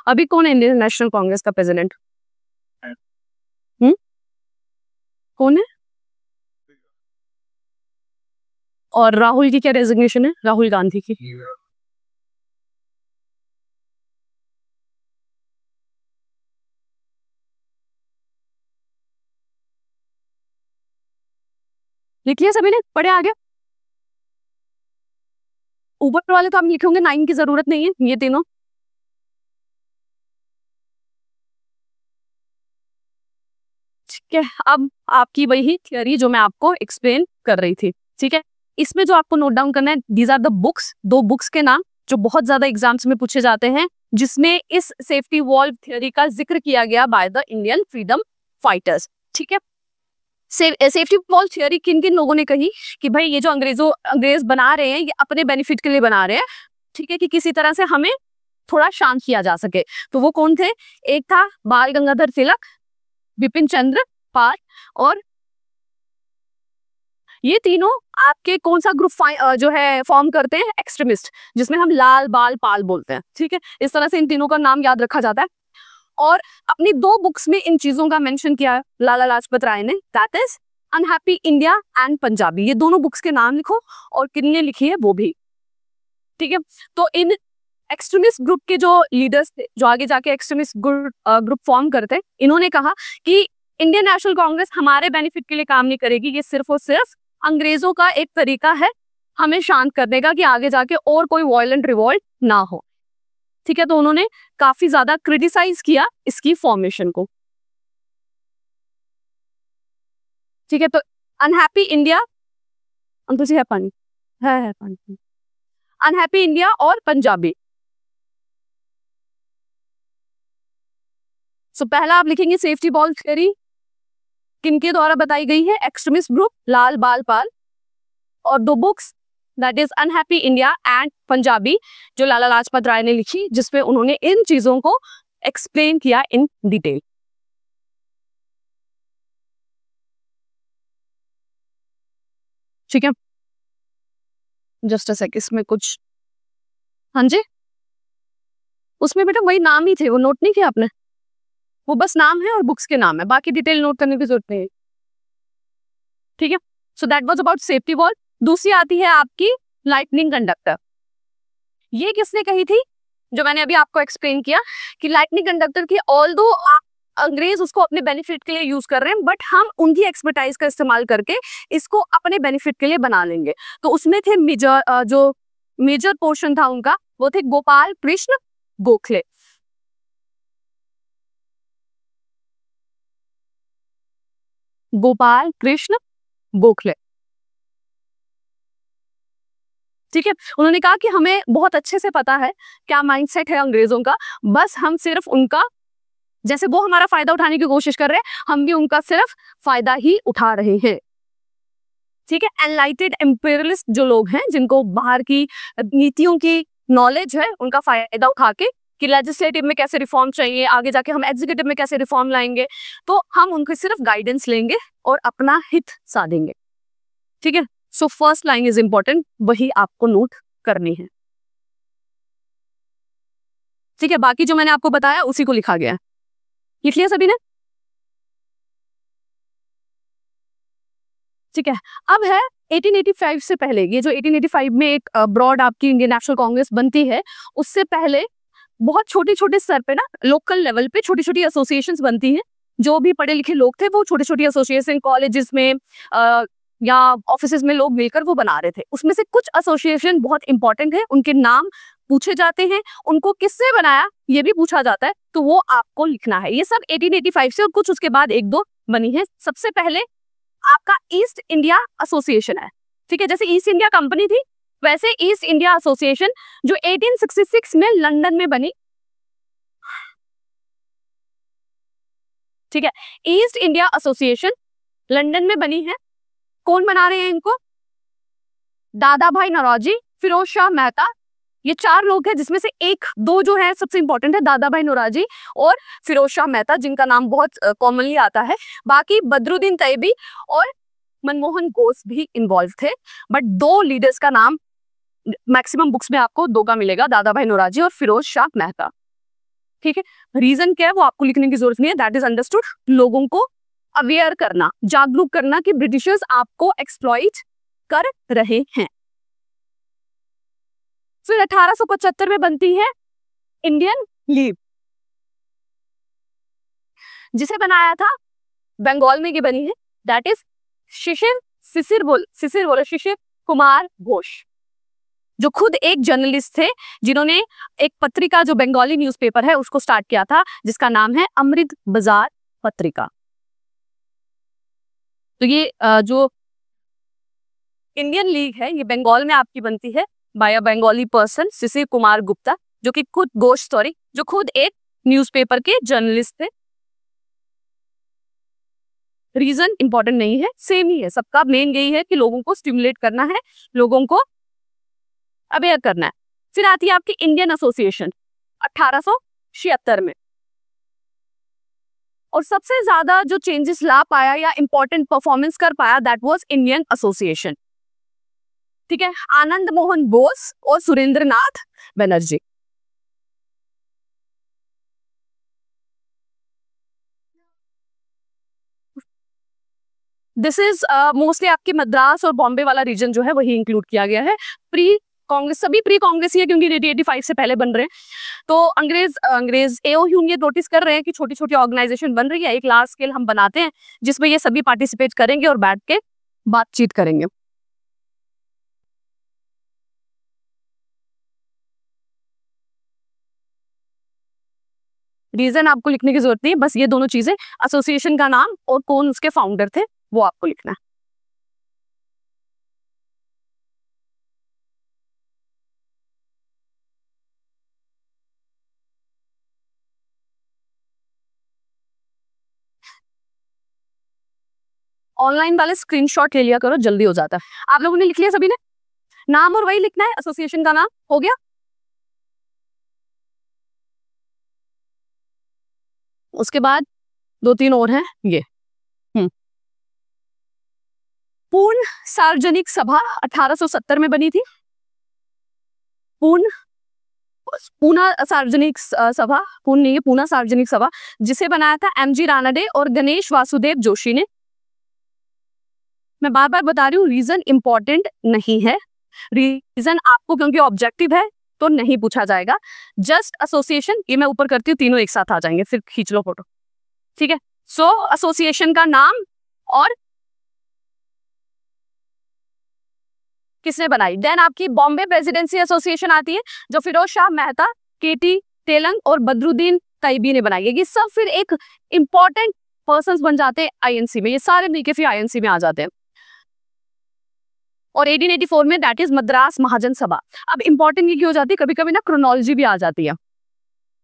अभी कौन है इंडियन नेशनल कांग्रेस का प्रेसिडेंट? कौन है? और राहुल की क्या रेजिग्नेशन है? राहुल गांधी की। लिख लिया सभी ने? पढ़े आगे? ऊपर वाले तो आप लिखे होंगे, 9 की जरूरत नहीं है, ये तीनों। ठीक है, अब आपकी वही थियरी जो मैं आपको एक्सप्लेन कर रही थी, ठीक है। इसमें जो आपको नोट डाउन करना है, these are the books, 2 books के नाम जो बहुत ज्यादा एग्जाम्स में पूछे जाते हैं, जिसमें इस सेफ्टी वॉल्व थियरी का जिक्र किया गया by the Indian freedom fighters, ठीक है। सेफ्टी वॉल्व थियरी किन किन लोगों ने कही कि भाई ये जो अंग्रेज बना रहे हैं ये अपने बेनिफिट के लिए बना रहे हैं, ठीक है, कि किसी तरह से हमें थोड़ा शांत किया जा सके। तो वो कौन थे? एक था बाल गंगाधर तिलक, बिपिन चंद्र पाल, और ये तीनों आपके कौन सा ग्रुप जो है फॉर्म करते हैं? एक्सट्रीमिस्ट, जिसमें हम लाल बाल पाल बोलते हैं, ठीक है। इस तरह से इन तीनों का नाम याद रखा जाता है। और अपनी 2 बुक्स में इन चीजों का मेंशन किया है लाला लाजपत राय ने, that is unhappy India and Punjabi. ये दोनों बुक्स के नाम लिखो और किनने लिखी है वो भी, ठीक है। तो इन एक्सट्रीमिस्ट ग्रुप के जो लीडर्स थे, जो आगे जाके एक्सट्रीमिस्ट ग्रुप फॉर्म करते, इन्होंने कहा कि इंडियन नेशनल कांग्रेस हमारे बेनिफिट के लिए काम नहीं करेगी, ये सिर्फ और सिर्फ अंग्रेजों का एक तरीका है हमें शांत करने का, कि आगे जाके और कोई वायलेंट रिवॉल्ट ना हो, ठीक है। तो उन्होंने काफी ज्यादा क्रिटिसाइज किया इसकी फॉर्मेशन को, ठीक है। तो अनहैप्पी इंडिया, तुझे है पानी? है पानी। अनहैप्पी इंडिया और पंजाबी। सो पहला आप लिखेंगे सेफ्टी बॉल थ्योरी किनके द्वारा बताई गई है? एक्सट्रीमिस्ट ग्रुप लाल बाल पाल, और 2 books that is unhappy India and Punjabi जो लाला लाजपत राय ने लिखी, जिसमें उन्होंने इन चीजों को एक्सप्लेन किया इन डिटेल, ठीक है। जस्ट अ सेक, इसमें कुछ, हाँ जी, उसमें बेटा वही नाम ही थे, वो नोट नहीं किया आपने? वो बस नाम है और बुक्स के नाम है, बाकी डिटेल नोट करने की जरूरत नहीं है, ठीक है। सो that was about safety wall. दूसरी आती है आपकी लाइटनिंग कंडक्टर। ये किसने कही थी? जो मैंने अभी आपको एक्सप्लेन किया कि लाइटनिंग कंडक्टर की ऑल्दो अंग्रेज उसको अपने बेनिफिट के लिए यूज कर रहे हैं, बट हम उनकी एक्सपर्टाइज का इस्तेमाल करके इसको अपने बेनिफिट के लिए बना लेंगे। तो उसमें थे जो मेजर पोर्शन था उनका, वो थे गोपाल कृष्ण गोखले। गोपाल कृष्ण गोखले, ठीक है। उन्होंने कहा कि हमें बहुत अच्छे से पता है क्या माइंडसेट है अंग्रेजों का, बस हम सिर्फ उनका, जैसे वो हमारा फायदा उठाने की कोशिश कर रहे हैं, हम भी उनका सिर्फ फायदा ही उठा रहे हैं, ठीक है। एनलाइटेड एम्पेरियलिस्ट जो लोग हैं, जिनको बाहर की नीतियों की नॉलेज है, उनका फायदा उठा के कि लेजिस्लेटिव में कैसे रिफॉर्म चाहिए, आगे जाके हम एग्जीक्यूटिव में कैसे रिफॉर्म लाएंगे, तो हम उनकी सिर्फ गाइडेंस लेंगे और अपना हित साधेंगे, ठीक है। So first line is important, वही आपको नोट करनी है, ठीक है। बाकी जो मैंने आपको बताया उसी को लिखा गया है, लिख लिया सभी ने, ठीक है। अब है 1885 से पहले, ये जो 1885 में एक ब्रॉड आपकी इंडियन नेशनल कांग्रेस बनती है, उससे पहले बहुत छोटे छोटे स्तर पे ना, लोकल लेवल पे छोटी छोटी एसोसिएशंस बनती हैं। जो भी पढ़े लिखे लोग थे वो छोटी छोटी एसोसिएशन कॉलेजेस में या ऑफिसेज में लोग मिलकर वो बना रहे थे। उसमें से कुछ एसोसिएशन बहुत इंपॉर्टेंट है, उनके नाम पूछे जाते हैं, उनको किससे बनाया ये भी पूछा जाता है, तो वो आपको लिखना है। ये सब 1885 से और कुछ उसके बाद एक दो बनी है। सबसे पहले आपका ईस्ट इंडिया एसोसिएशन है, ठीक है। जैसे ईस्ट इंडिया कंपनी थी, वैसे ईस्ट इंडिया एसोसिएशन जो 1866 में लंदन में बनी, ठीक है। ईस्ट इंडिया एसोसिएशन लंदन में बनी है। कौन बना रहे हैं इनको? दादा भाई नौरोजी, फिरोज शाह मेहता, ये चार लोग हैं, जिसमें से एक दो जो है सबसे इंपॉर्टेंट है, दादा भाई नौरोजी और फिरोज शाह मेहता, जिनका नाम बहुत कॉमनली आता है। बाकी बदरुद्दीन तैयबी और मनमोहन घोष भी इन्वॉल्व थे, बट दो लीडर्स का नाम मैक्सिमम बुक्स में आपको दो का मिलेगा, दादा भाई नौरोजी और फिरोज शाह मेहता, ठीक है। रीजन क्या है वो आपको लिखने की जरूरत नहीं है, दैट इज अंडरस्टूड। लोगों को अवेयर करना, जागरूक करना कि ब्रिटिशर्स आपको एक्सप्लॉइट कर रहे हैं। फिर 1875 में बनती है इंडियन लीग, जिसे बनाया था बंगाल में, ये बनी है, दैट इज शिशिर कुमार घोष, जो खुद एक जर्नलिस्ट थे, जिन्होंने एक पत्रिका जो बंगाली न्यूज़पेपर है उसको स्टार्ट किया था, जिसका नाम है अमृत बाजार पत्रिका। तो ये जो इंडियन लीग है ये बंगाल में आपकी बनती है बाय अ बंगाली पर्सन शिशिर कुमार गुप्ता, जो कि खुद एक न्यूज़पेपर के जर्नलिस्ट थे। रीजन इंपॉर्टेंट नहीं है, सेम ही है सबका, मेन यही है कि लोगों को स्टिमुलेट करना है, लोगों को अवेयर करना है। फिर आती है आपकी इंडियन एसोसिएशन 1876 में, और सबसे ज्यादा जो चेंजेस ला पाया या इंपॉर्टेंट परफॉर्मेंस कर पाया, दैट वाज इंडियन एसोसिएशन, ठीक है। आनंद मोहन बोस और सुरेंद्र नाथ बनर्जी। दिस इज मोस्टली आपके मद्रास और बॉम्बे वाला रीजन जो है वही इंक्लूड किया गया है। प्री कांग्रेस, सभी प्री कांग्रेस ही है क्योंकि 1885 से पहले बन रहे हैं। तो अंग्रेज एओयू ये नोटिस कर रहे हैं कि छोटी छोटी ऑर्गेनाइजेशन बन रही है, एक लार्ज स्केल हम बनाते हैं जिसमें ये सभी पार्टिसिपेट करेंगे और बैठ के बातचीत करेंगे। रीजन आपको लिखने की जरूरत नहीं है, बस ये दोनों चीजें, एसोसिएशन का नाम और कौन उसके फाउंडर थे, वो आपको लिखना है। ऑनलाइन वाले स्क्रीनशॉट ले लिया करो, जल्दी हो जाता है। आप लोगों ने लिख लिया सभी ने नाम, और वही लिखना है, एसोसिएशन का नाम हो गया। उसके बाद दो तीन और हैं ये। पूर्ण सार्वजनिक सभा 1870 में बनी थी। पूना सार्वजनिक सभा, पूर्ण नहीं है, पूना सार्वजनिक सभा, जिसे बनाया था एमजी रानाडे और गणेश वासुदेव जोशी ने। मैं बार बार बता रही हूँ, रीजन इंपॉर्टेंट नहीं है, रीजन आपको क्योंकि ऑब्जेक्टिव है तो नहीं पूछा जाएगा। जस्ट एसोसिएशन, ये मैं ऊपर करती हूँ, तीनों एक साथ आ जाएंगे, फिर खींच लो फोटो, ठीक है। सो एसोसिएशन का नाम और किसने बनाई। देन आपकी बॉम्बे प्रेसिडेंसी एसोसिएशन आती है, जो फिरोज शाह मेहता, केटी तेलंग और बदरुद्दीन तैयबी ने बनाई है। ये सब फिर एक इंपॉर्टेंट पर्संस बन जाते हैं आईएनसी में, ये सारे मिलके फिर आईएनसी में आ जाते हैं। और 1884 में दैट इज मद्रास महाजन सभा। अब इंपॉर्टेंट ये क्यों हो जाती है, कभी कभी ना क्रोनोलॉजी भी आ जाती है,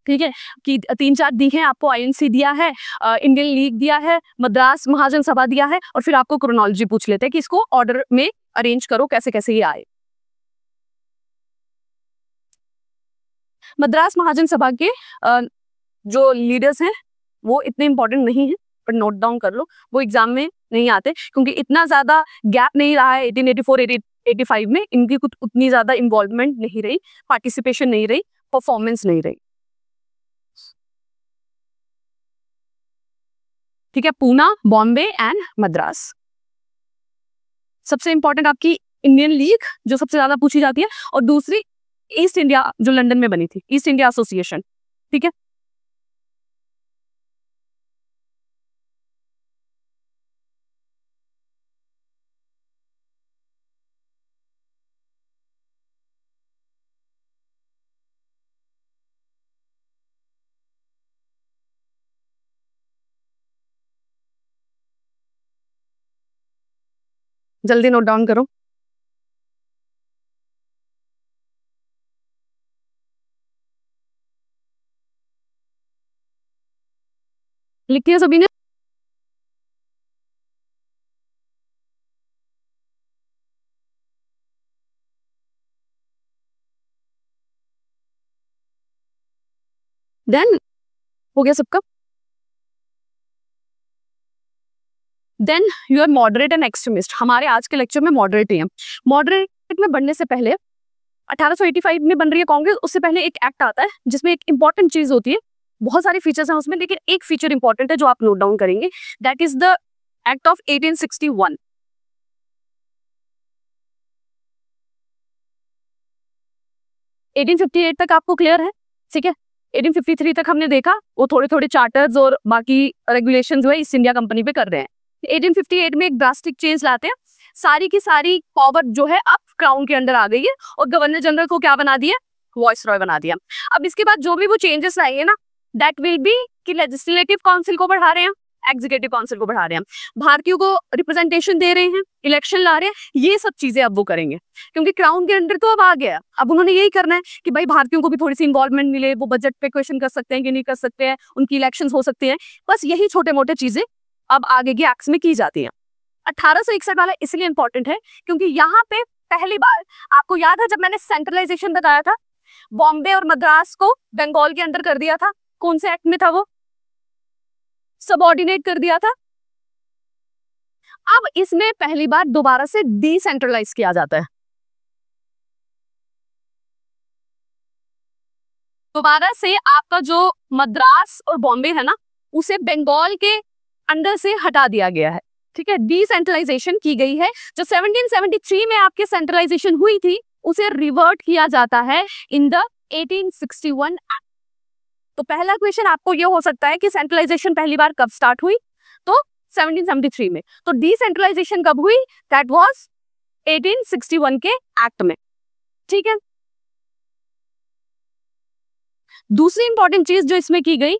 ठीक है, कि 3-4 दी है आपको, आईएनसी दिया है, इंडियन लीग दिया है, मद्रास महाजन सभा दिया है, और फिर आपको क्रोनोलॉजी पूछ लेते हैं कि इसको ऑर्डर में अरेंज करो, कैसे कैसे ये आए। मद्रास महाजन सभा के जो लीडर्स हैं वो इतने इंपॉर्टेंट नहीं है, पर नोट डाउन कर लो, वो एग्जाम में नहीं आते क्योंकि इतना ज्यादा गैप नहीं रहा है 1884-1885 में, इनकी कुछ उतनी ज्यादा इन्वॉल्वमेंट नहीं रही, पार्टिसिपेशन नहीं रही, परफॉर्मेंस नहीं रही, ठीक है। पूना, बॉम्बे एंड मद्रास। सबसे इंपॉर्टेंट आपकी इंडियन लीग जो सबसे ज्यादा पूछी जाती है, और दूसरी ईस्ट इंडिया जो लंदन में बनी थी, ईस्ट इंडिया एसोसिएशन, ठीक है। जल्दी नोट डाउन करो। लिखती है सभी ने। देन हो गया सबका। Then you are moderate and extremist. हमारे आज के लेक्चर में मॉडरेट ही है। मॉडरेट में बनने से पहले 1885 में बन रही है कांग्रेस, उससे पहले एक एक्ट आता है जिसमें एक इंपॉर्टेंट चीज होती है, बहुत सारी फीचर्स हैं उसमें, लेकिन एक फीचर इंपॉर्टेंट है जो आप नोट डाउन करेंगे, that is the act of 1861। (1858) तक आपको क्लियर है, ठीक है। 1853 तक हमने देखा, वो थोड़े थोड़े चार्टर्स और बाकी रेगुलेशंस जो है ईस्ट इंडिया कंपनी पे कर रहे हैं। 1858 में एक ड्रास्टिक चेंज लाते हैं, सारी की सारी पावर जो है अब क्राउन के अंडर आ गई है, और गवर्नर जनरल को क्या बना दिया, वॉइसरॉय बना दिया। अब इसके बाद जो भी वो चेंजेस लाएंगे ना, दैट विल बी कि लेजिस्लेटिव काउंसिल को बढ़ा रहे हैं, एग्जीक्यूटिव काउंसिल को बढ़ा रहे हैं, भारतीयों को रिप्रेजेंटेशन दे रहे हैं, इलेक्शन ला रहे हैं, ये सब चीजें अब वो करेंगे क्योंकि क्राउन के अंडर तो अब आ गया। अब उन्होंने यही करना है कि भाई भारतीयों को भी थोड़ी सी इन्वॉल्वमेंट मिले, वो बजट पे क्वेश्चन कर सकते हैं कि नहीं कर सकते हैं, उनकी इलेक्शंस हो सकती हैं, बस यही छोटे मोटे चीजें अब आगे के एक्ट्स में की जाती हैं। 1861 वाला इसलिए इंपॉर्टेंट है क्योंकि यहाँ पे पहली बार, आपको याद है जब मैंने सेंट्रलाइजेशन बताया था, बॉम्बे और मद्रास को बंगाल के अंडर कर दिया था, कौन से एक्ट में था वो, सबऑर्डिनेट कर दिया था। अब इसमें पहली बार दोबारा से डिसेंट्रलाइज किया जाता है, दोबारा से आपका जो मद्रास और बॉम्बे है ना, उसे बंगाल के अंडर से हटा दिया गया है, ठीक है, डिसेंट्रलाइजेशन की गई है। जो 1773 में आपके सेंट्रलाइजेशन हुई थी उसे रिवर्ट किया जाता है इन द 1861 एक्ट। तो पहला क्वेश्चन आपको ये हो सकता है कि सेंट्रलाइजेशन पहली बार कब स्टार्ट हुई, तो 1773 में। तो डिसेंट्रलाइजेशन कब हुई, दैट वाज 1861 के एक्ट में, ठीक है। दूसरी इंपॉर्टेंट चीज जो इसमें की गई,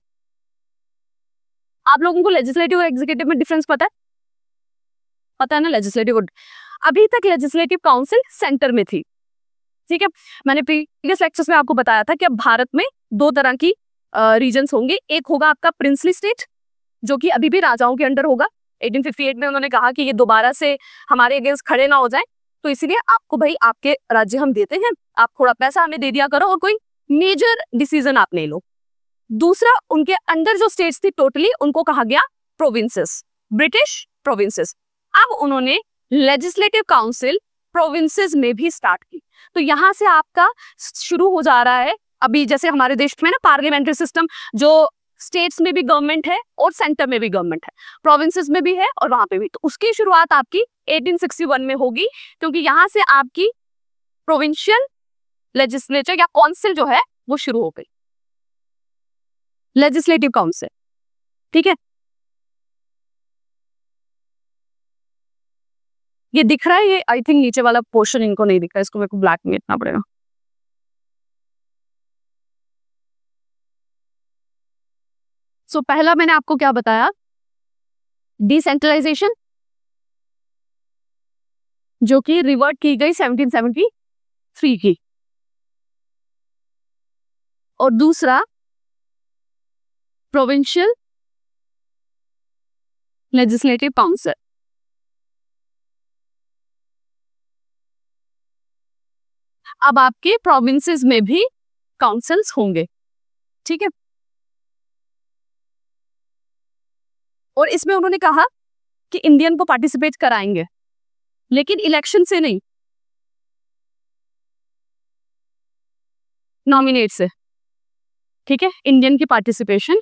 आप लोगों को लेजिस्लेटिव और एग्जीक्यूटिव में डिफरेंस पता है, पता है ना, लेजिस्लेटिव, अभी तक लेजिस्लेटिव काउंसिल सेंटर में थी, ठीक है। मैंने प्रीवियस लेक्चर्स में आपको बताया था कि अब भारत में दो तरह की रीजन्स होंगे, एक होगा आपका प्रिंसली स्टेट जो कि अभी भी राजाओं के अंडर होगा। 1858 में उन्होंने कहा कि ये दोबारा से हमारे अगेंस्ट खड़े ना हो जाए, तो इसीलिए आपको भाई आपके राज्य हम देते हैं, आप थोड़ा पैसा हमें दे दिया करो और कोई मेजर डिसीजन आप नहीं लो। दूसरा, उनके अंडर जो स्टेट्स थी टोटली उनको कहा गया प्रोविंसेस, ब्रिटिश प्रोविंसेस। अब उन्होंने लेजिस्लेटिव काउंसिल प्रोविंसेस में भी स्टार्ट की, तो यहां से आपका शुरू हो जा रहा है, अभी जैसे हमारे देश में ना पार्लियामेंट्री सिस्टम, जो स्टेट्स में भी गवर्नमेंट है और सेंटर में भी गवर्नमेंट है, प्रोविंसेस में भी है और वहां पे भी, तो उसकी शुरुआत आपकी 1861 में होगी क्योंकि यहां से आपकी प्रोविंशियल लेजिस्लेचर या काउंसिल जो है वो शुरू हो गई, लेजिस्लेटिव काउंसिल। ठीक है, ये दिख रहा है, ये आई थिंक नीचे वाला पोर्शन इनको नहीं दिख रहा है, इसको मेरे को ब्लैक में लिखना पड़ेगा। सो पहला मैंने आपको क्या बताया, डिसेंट्रलाइजेशन, जो कि रिवर्ट की गई 1773 की, और दूसरा प्रोविंशियल लेजिस्लेटिव काउंसिल। अब आपके प्रोविंसेस में भी काउंसिल्स होंगे, ठीक है। और इसमें उन्होंने कहा कि इंडियन को पार्टिसिपेट कराएंगे, लेकिन इलेक्शन से नहीं, नॉमिनेट से। ठीक है, इंडियन की पार्टिसिपेशन,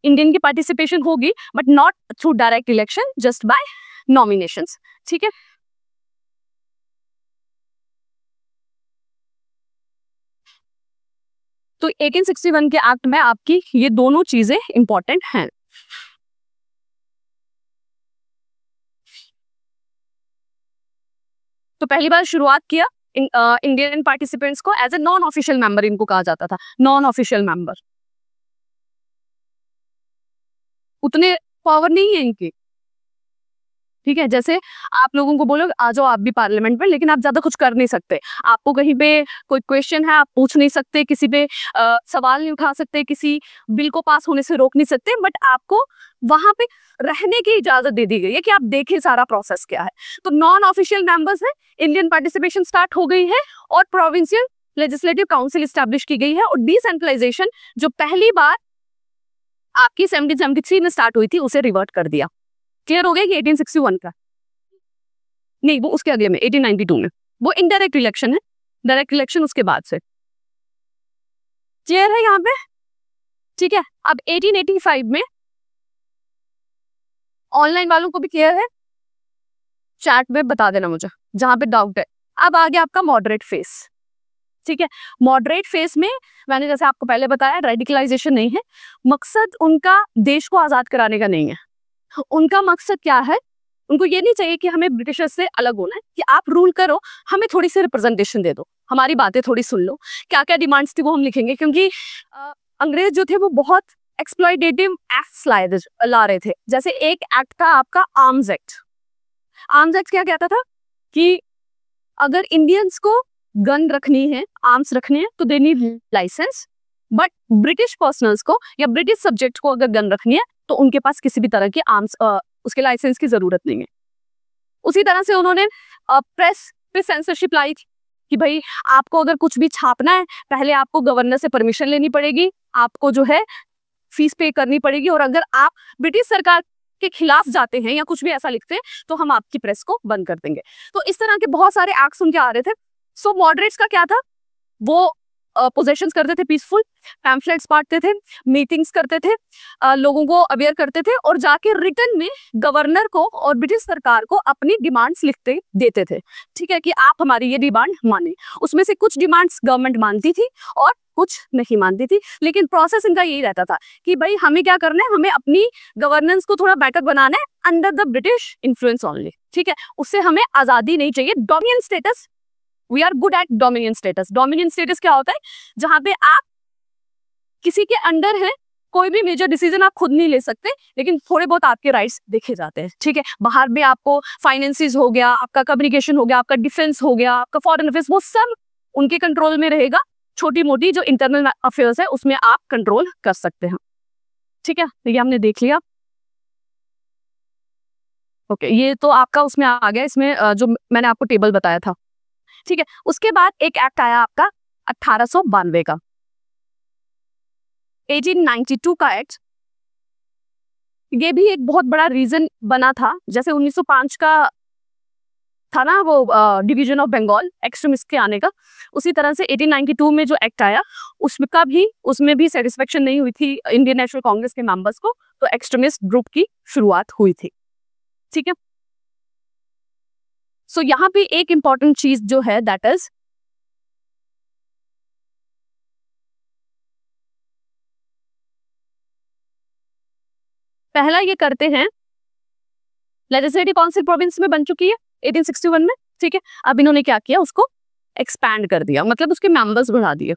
इंडियन की पार्टिसिपेशन होगी but not through direct election, just by nominations. ठीक है, तो 1861 के एक्ट में आपकी ये दोनों चीजें इंपॉर्टेंट हैं। तो पहली बार शुरुआत किया इंडियन पार्टिसिपेंट्स को as a non official member, इनको कहा जाता था नॉन ऑफिशियल मेंबर। उतने पावर नहीं है इनकी, ठीक है। जैसे आप लोगों को बोलो आ जाओ आप भी पार्लियामेंट में, लेकिन आप ज्यादा कुछ कर नहीं सकते। आपको कहीं पे कोई क्वेश्चन है आप पूछ नहीं सकते, किसी पे सवाल नहीं उठा सकते, किसी बिल को पास होने से रोक नहीं सकते, बट आपको वहां पे रहने की इजाजत दे दी गई है कि आप देखें सारा प्रोसेस क्या है। तो नॉन ऑफिशियल मेंबर्स है, इंडियन पार्टिसिपेशन स्टार्ट हो गई है, और प्रोविंशियल लेजिस्लेटिव काउंसिल स्टैब्लिश की गई है, और डिसेंट्रलाइजेशन जो पहली बार आपकी 1773 में स्टार्ट हुई थी उसे रिवर्ट कर दिया। क्लियर हो गया कि 1861 का नहीं, वो उसके अगले में 1892 में, वो इनडायरेक्ट इलेक्शन है, डायरेक्ट इलेक्शन उसके बाद से। क्लियर है यहाँ पे, ठीक है। अब 1885 में ऑनलाइन वालों को भी क्लियर है, चैट में बता देना मुझे जहां पे डाउट है। अब आ गया आपका मॉडरेट फेस, ठीक है। मॉडरेट फेस में मैंने जैसे आपको पहले बताया रेडिकलाइजेशन नहीं है, मकसद उनका देश को आजाद कराने का नहीं है। उनका मकसद क्या है, उनको ये नहीं चाहिए कि हमें ब्रिटिशर्स से अलग होना है, कि आप रूल करो, हमें थोड़ी सी रिप्रेजेंटेशन दे दो, हमारी बातें थोड़ी सुन लो। क्या क्या डिमांड्स थी वो हम लिखेंगे, क्योंकि अंग्रेज जो थे वो बहुत एक्सप्लॉयटेटिव एक्ट्स ला रहे थे। जैसे एक एक्ट था आपका आर्म्स एक्ट। आर्म्स एक्ट क्या कहता था कि अगर इंडियंस को गन रखनी है, आर्म्स रखने हैं, तो they need license, but British personnels को या ब्रिटिश सब्जेक्ट को अगर गन रखनी है तो उनके पास किसी भी तरह के आर्म्स उसके लाइसेंस की जरूरत नहीं है। उसी तरह से उन्होंने प्रेस पे सेंसरशिप लाई थी कि भाई आपको अगर कुछ भी छापना है पहले आपको गवर्नर से परमिशन लेनी पड़ेगी, आपको जो है फीस पे करनी पड़ेगी, और अगर आप ब्रिटिश सरकार के खिलाफ जाते हैं या कुछ भी ऐसा लिखते हैं तो हम आपकी प्रेस को बंद कर देंगे। तो इस तरह के बहुत सारे एक्ट्स उनके आ रहे थे। सो मॉडरेट्स का क्या था, वो पोजेशंस करते थे, पीसफुल पैम्फलेट्स बांटते थे, मीटिंग्स करते थे, लोगों को अवेयर करते थे, और जाके रिटर्न में गवर्नर को और ब्रिटिश सरकार को अपनी डिमांड्स लिखते देते थे, ठीक है, कि आप हमारी ये डिमांड माने। उसमें से कुछ डिमांड्स गवर्नमेंट मानती थी और कुछ नहीं मानती थी, लेकिन प्रोसेस इनका यही रहता था कि भाई हमें क्या करना है, हमें अपनी गवर्नेंस को थोड़ा बेटर बनाना है under the British influence only, ठीक है। उससे हमें आजादी नहीं चाहिए, dominion status, we are good at dominion status. Dominion status क्या होता है, जहां पे आप किसी के अंडर हैं, कोई भी मेजर डिसीजन आप खुद नहीं ले सकते, लेकिन थोड़े बहुत आपके राइट्स देखे जाते हैं, ठीक है। बाहर में आपको फाइनेंसिस हो गया, आपका कम्युनिकेशन हो गया, आपका डिफेंस हो गया, आपका फॉरेन अफेयर्स, वो सब उनके कंट्रोल में रहेगा। छोटी मोटी जो इंटरनल अफेयर्स है उसमें आप कंट्रोल कर सकते हैं, ठीक है। तो ये हमने देख लिया, ओके। ये तो आपका उसमें आ गया, इसमें जो मैंने आपको टेबल बताया था, ठीक है। उसके बाद एक एक्ट आया आपका 1892 का, 1892 का एक्ट। ये भी एक बहुत बड़ा रीजन बना था, जैसे 1905 का था ना वो डिवीजन ऑफ बंगाल एक्सट्रीमिस्ट के आने का, उसी तरह से 1892 में जो एक्ट आया उसमें भी सेटिस्फेक्शन नहीं हुई थी इंडियन नेशनल कांग्रेस के मेंबर्स को, तो एक्सट्रीमिस्ट ग्रुप की शुरुआत हुई थी, ठीक है। सो यहाँ पे एक इंपॉर्टेंट चीज जो है दैट इज पहला ये करते हैं, लेजिस्लेटिव काउंसिल प्रोविंस में बन चुकी है 1861 में, ठीक है। अब इन्होंने क्या किया, उसको एक्सपैंड कर दिया, मतलब उसके मेंबर्स बढ़ा दिए,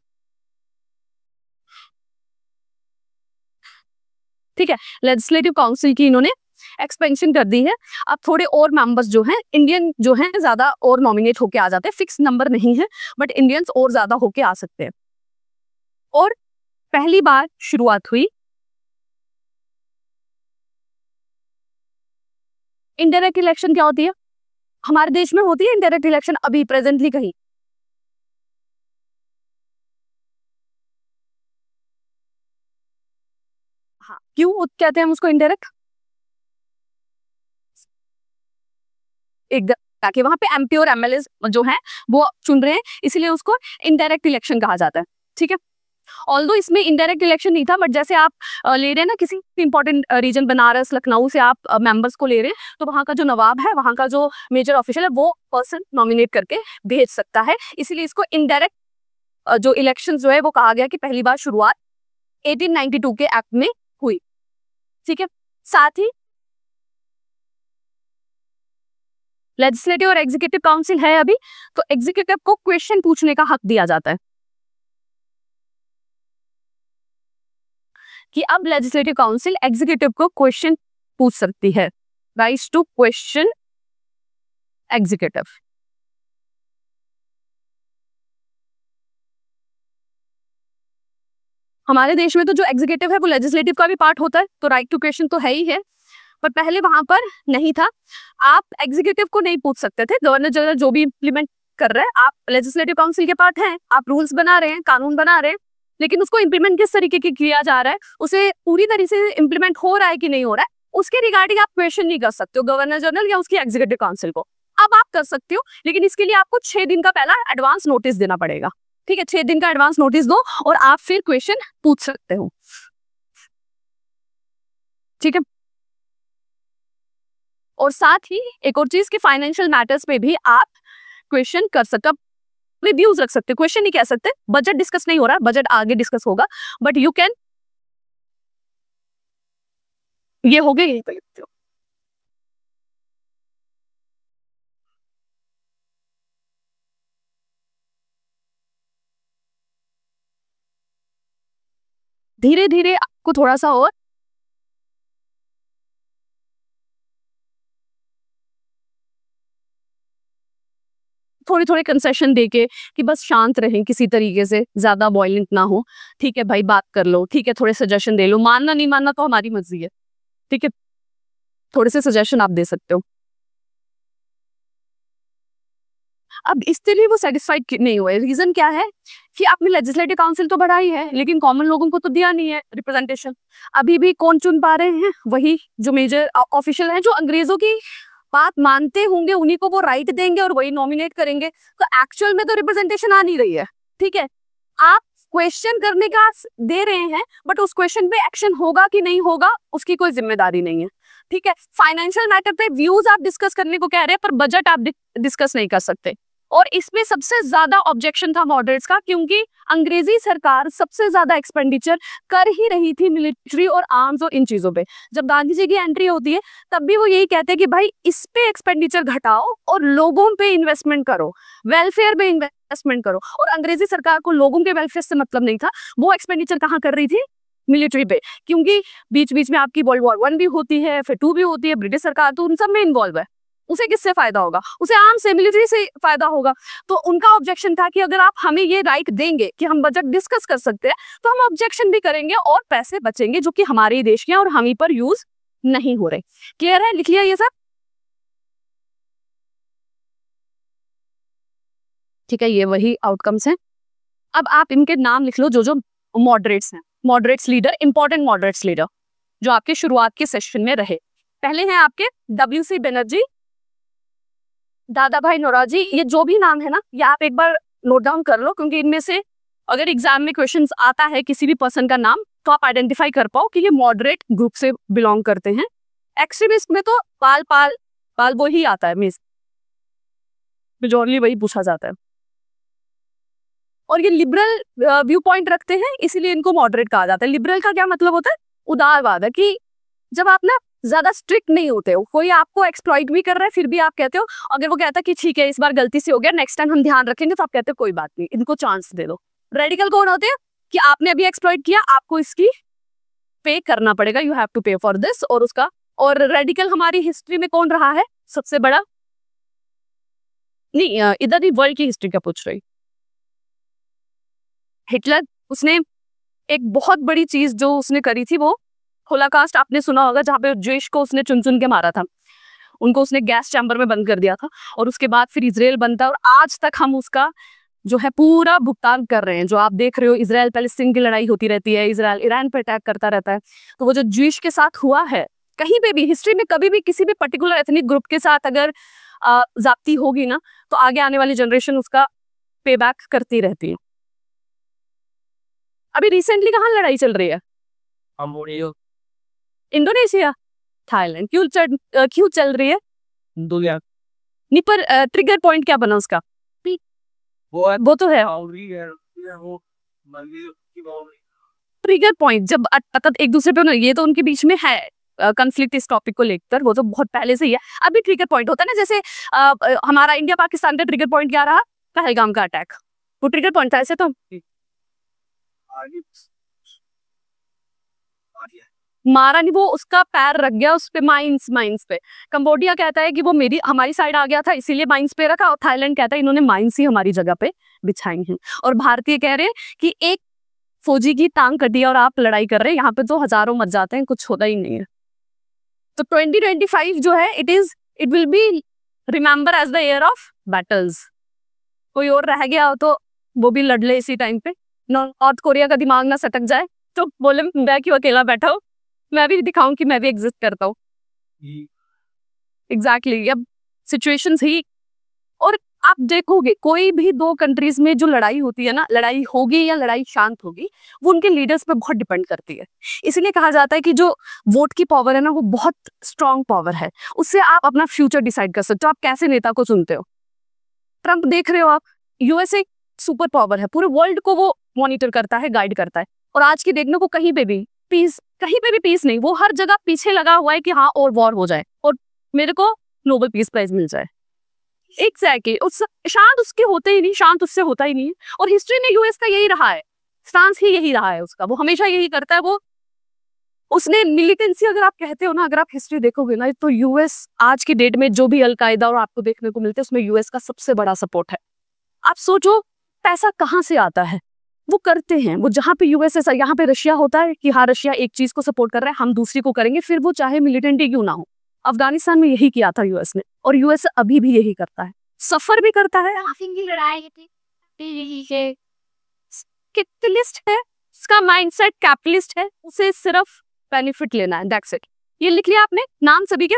ठीक है। लेजिस्लेटिव काउंसिल की इन्होंने एक्सपेंशन कर दी है। अब थोड़े और मेंबर्स जो हैं, इंडियन जो हैं ज्यादा और नॉमिनेट होके आ जाते हैं, फिक्स नंबर नहीं है बट इंडियंस और ज्यादा होके आ सकते हैं। और पहली बार शुरुआत हुई इनडायरेक्ट इलेक्शन। क्या होती है हमारे देश में, होती है इनडायरेक्ट इलेक्शन अभी प्रेजेंटली कहीं? हाँ, क्यों कहते हैं हम उसको इनडायरेक्ट? एकदम, ताकि वहां पे एमपी और एमएलए जो हैं वो चुन रहे हैं, इसीलिए उसको इनडायरेक्ट इलेक्शन कहा जाता है, ठीक है। ऑल्दो इसमें इनडायरेक्ट इलेक्शन नहीं था, बट जैसे आप ले रहे हैं ना किसी इंपॉर्टेंट रीजन, बनारस लखनऊ से आप मेंबर्स को ले रहे हैं, तो वहां का जो नवाब है, वहां का जो मेजर ऑफिशियल है, वो पर्सन नॉमिनेट करके भेज सकता है, इसीलिए इसको इनडायरेक्ट जो इलेक्शन जो है वो कहा गया कि पहली बार शुरुआत 1892 के एक्ट में हुई, ठीक है। साथ ही लेजिस्लेटिव और एग्जीक्यूटिव काउंसिल है अभी, तो एग्जीक्यूटिव को क्वेश्चन पूछने का हक दिया जाता है कि अब लेजिस्लेटिव काउंसिल एग्जीक्यूटिव को क्वेश्चन पूछ सकती है, राइट टू क्वेश्चन एग्जीक्यूटिव। हमारे देश में तो जो एग्जीक्यूटिव है वो लेजिस्लेटिव का भी पार्ट होता है, तो राइट टू क्वेश्चन तो है ही है, पर पहले वहां पर नहीं था। आप एग्जीक्यूटिव को नहीं पूछ सकते थे, गवर्नर जनरल जो भी इंप्लीमेंट कर रहे हैं, आप लेजिस्लेटिव काउंसिल के पार्ट हैं, आप रूल्स बना रहे हैं, कानून बना रहे हैं, लेकिन उसको इंप्लीमेंट किस तरीके की किया जा रहा है, उसे पूरी तरीके से इंप्लीमेंट हो रहा है कि नहीं हो रहा है, उसके रिगार्डिंग आप क्वेश्चन नहीं कर सकते हो गवर्नर जनरल या उसकी एग्जीक्यूटिव काउंसिल को। अब आप कर सकते हो, लेकिन इसके लिए आपको 6 दिन का पहला एडवांस नोटिस देना पड़ेगा, ठीक है। 6 दिन का एडवांस नोटिस दो और आप फिर क्वेश्चन पूछ सकते हो, ठीक है। और साथ ही एक और चीज कि फाइनेंशियल मैटर्स पे भी आप क्वेश्चन कर सकते, रिव्यूज रख सकते, क्वेश्चन नहीं कह सकते। बजट डिस्कस नहीं हो रहा, बजट आगे डिस्कस होगा, बट यू कैन, ये हो गए, धीरे धीरे आपको थोड़ा सा और थोड़ी थोड़ी कंसेशन देके कि बस शांत रहें, किसी तरीके से ज्यादा वॉयलेंट ना हो, ठीक है भाई, बात कर लो, ठीक है, थोड़े सजेशन दे लो, मानना नहीं मानना तो हमारी मर्जी है, ठीक है, थोड़े से सजेशन आप दे सकते हो। अब इसके लिए वो सेटिस्फाइड नहीं हुए, रीजन क्या है कि आपने लेजिस्लेटिव काउंसिल तो बढ़ाई है, लेकिन कॉमन लोगों को तो दिया नहीं है रिप्रेजेंटेशन। अभी भी कौन चुन पा रहे हैं, वही जो मेजर ऑफिशियल हैं, जो अंग्रेजों की बात मानते होंगे, उन्हीं को वो राइट देंगे और वही नॉमिनेट करेंगे, तो एक्चुअल में तो रिप्रेजेंटेशन आ नहीं रही है, ठीक है। आप क्वेश्चन करने का दे रहे हैं, बट उस क्वेश्चन पे एक्शन होगा कि नहीं होगा उसकी कोई जिम्मेदारी नहीं है, ठीक है। फाइनेंशियल मैटर पे व्यूज आप डिस्कस करने को कह रहे हैं, पर बजट आप डिस्कस नहीं कर सकते। और इसमें सबसे ज्यादा ऑब्जेक्शन था मॉडरेट्स का, क्योंकि अंग्रेजी सरकार सबसे ज्यादा एक्सपेंडिचर कर ही रही थी मिलिट्री और आर्म्स और इन चीजों पे। जब गांधी जी की एंट्री होती है तब भी वो यही कहते हैं कि भाई इस पे एक्सपेंडिचर घटाओ और लोगों पे इन्वेस्टमेंट करो, वेलफेयर पे इन्वेस्टमेंट करो। और अंग्रेजी सरकार को लोगों के वेलफेयर से मतलब नहीं था, वो एक्सपेंडिचर कहाँ कर रही थी, मिलिट्री पे, क्योंकि बीच बीच में आपकी वर्ल्ड वॉर 1 भी होती है, फिर 2 भी होती है, ब्रिटिश सरकार तो उन सब में इन्वॉल्व है, उसे किससे फायदा होगा, उसे आर्म से, मिलिट्री से फायदा होगा। तो उनका ऑब्जेक्शन था कि अगर आप हमें ये राइट देंगे कि हम बजट डिस्कस कर सकते हैं, तो हम ऑब्जेक्शन भी करेंगे और पैसे बचेंगे जो कि हमारे ही देश के हैं और हम ही पर यूज नहीं हो रहे। क्लियर है, लिख लिया ये सब, ठीक है। ये वही आउटकम्स हैं। अब आप इनके नाम लिख लो, जो जो मॉडरेट्स हैं, moderates leader, important moderates leader जो आपके शुरुआत के सेशन में रहे। पहले हैं आपके WC बनर्जी, दादा भाई नौरोजी। ये जो भी नाम है ना, ये आप एक बार नोट डाउन कर लो, क्योंकि इनमें से अगर एग्जाम में क्वेश्चंस आता है किसी भी पर्सन का नाम, तो आप आइडेंटिफाई कर पाओ कि ये मॉडरेट ग्रुप से बिलोंग करते हैं। एक्सट्रीमिस्ट में तो पाल पाल पाल वो ही आता है मीन्स, मेजॉरली वही पूछा जाता है। और ये लिबरल व्यू पॉइंट रखते हैं, इसीलिए इनको मॉडरेट कहा जाता है। लिबरल का क्या मतलब होता है? उदारवाद है, कि जब आप ना ज्यादा स्ट्रिक्ट नहीं होते हो, कोई आपको एक्सप्लॉइट भी कर रहा है फिर भी आप कहते हो, अगर वो कहता है कि ठीक है इस बार गलती से हो गया, नेक्स्ट टाइम हम ध्यान रखेंगे, तो आप कहते हो कोई बात नहीं, इनको चांस दे दो। रेडिकल कौन होते हैं? कि आपने अभी एक्सप्लॉइट किया, आपको इसकी पे करना पड़ेगा, यू हैव टू पे फॉर दिस। और रेडिकल हमारी हिस्ट्री में कौन रहा है सबसे बड़ा? नहीं, इधर ही वर्ल्ड की हिस्ट्री का पूछ रही। हिटलर, उसने एक बहुत बड़ी चीज जो उसने करी थी वो होलोकास्ट, आपने सुना होगा, जहाँ पे ज्यूइश को उसने चुन चुन के मारा था, उनको उसने गैस चैम्बर में बंद कर दिया था, और उसके बाद फिर इजराइल बनता, और आज तक हम उसका जो है पूरा भुगतान कर रहे हैं। जो आप देख रहे हो, इजराइल पैलेस्टीन की लड़ाई होती रहती है, इजराइल ईरान पर अटैक करता रहता है, तो वो जो ज्यूइश के साथ हुआ है, कहीं पे भी हिस्ट्री में कभी भी किसी भी पर्टिकुलर एथनिक ग्रुप के साथ अगर जाती होगी ना, तो आगे आने वाली जनरेशन उसका पे बैक करती रहती है। अभी रिसेंटली कहाँ लड़ाई चल रही है? Indonesia, Thailand. क्यों चल रही है? नहीं, पर ट्रिगर पॉइंट क्या बना उसका? वो तो है ट्रिगर पॉइंट, जब एक दूसरे पे, ये तो उनके बीच में है कंफ्लिक्ट इस टॉपिक को लेकर, वो तो बहुत पहले से ही है। अभी ट्रिगर पॉइंट होता है ना, जैसे हमारा इंडिया पाकिस्तान का ट्रिगर पॉइंट क्या रहा? पहलगाम का अटैक, वो ट्रिगर पॉइंट था। ऐसे तो मारा नहीं, वो उसका पैर रख गया उस पे, माइंस पे। कंबोडिया कहता है कि वो हमारी साइड आ गया था इसीलिए माइंस पे रखा, और थाईलैंड कहता है इन्होंने माइंस ही हमारी जगह पे बिछाई हैं। और भारतीय कह रहे हैं कि एक फौजी की टांग कटी और आप लड़ाई कर रहे हैं, यहाँ पे तो हजारों मर जाते हैं, कुछ होता ही नहीं है। तो 2025 जो है, it will be remember as the year of battles. कोई और रह गया हो तो वो भी लड़ ले इसी टाइम पे, नॉर्थ कोरिया का दिमाग ना सटक जाए तो बोले मैं क्यों अकेला बैठा हूँ, मैं भी दिखाऊं कि मैं भी एग्जिस्ट करता हूँ। एग्जैक्टली, अब सिचुएशंस ही। और आप देखोगे कोई भी दो कंट्रीज में जो लड़ाई होती है ना, लड़ाई होगी या लड़ाई शांत होगी, वो उनके लीडर्स पे बहुत डिपेंड करती है। इसलिए कहा जाता है कि जो वोट की पावर है ना, वो बहुत स्ट्रांग पावर है, उससे आप अपना फ्यूचर डिसाइड कर सकते हो, आप कैसे नेता को चुनते हो। ट्रंप देख रहे हो आप, यूएसए सुपर पावर है, पूरे वर्ल्ड को वो मॉनिटर करता है, गाइड करता है, और आज की डेट में को कहीं पे भी पीस नहीं, वो हर जगह पीछे लगा हुआ है कि हाँ और वॉर हो जाए और मेरे को नोबेल पीस प्राइज मिल जाए। एग्जैक्टली, शांत उसके होते ही नहीं, शांत उससे होता ही नहीं है। और हिस्ट्री में यूएस का यही रहा है, स्टांस ही यही रहा है उसका, वो हमेशा यही करता है। वो उसने मिलिटेंसी, अगर आप कहते हो ना, अगर आप हिस्ट्री देखोगे ना, तो यूएस आज की डेट में जो भी अलकायदा और आपको देखने को मिलते हैं, उसमें यूएस का सबसे बड़ा सपोर्ट है। आप सोचो पैसा कहाँ से आता है, वो करते हैं। वो जहाँ पे यूएस है, यहाँ पे रशिया होता है कि हाँ रशिया एक चीज को सपोर्ट कर रहा है, हम दूसरी को करेंगे, फिर वो चाहे मिलिटेंटी क्यों ना हो। अफगानिस्तान में यही किया था यूएस ने, और यूएस अभी भी यही करता है, सफर भी करता है। कैपिटलिस्ट है, उसका माइंडसेट कैपिटलिस्ट है, उसे सिर्फ बेनिफिट लेना है, दैट्स इट। ये लिख लिया आपने नाम सभी के?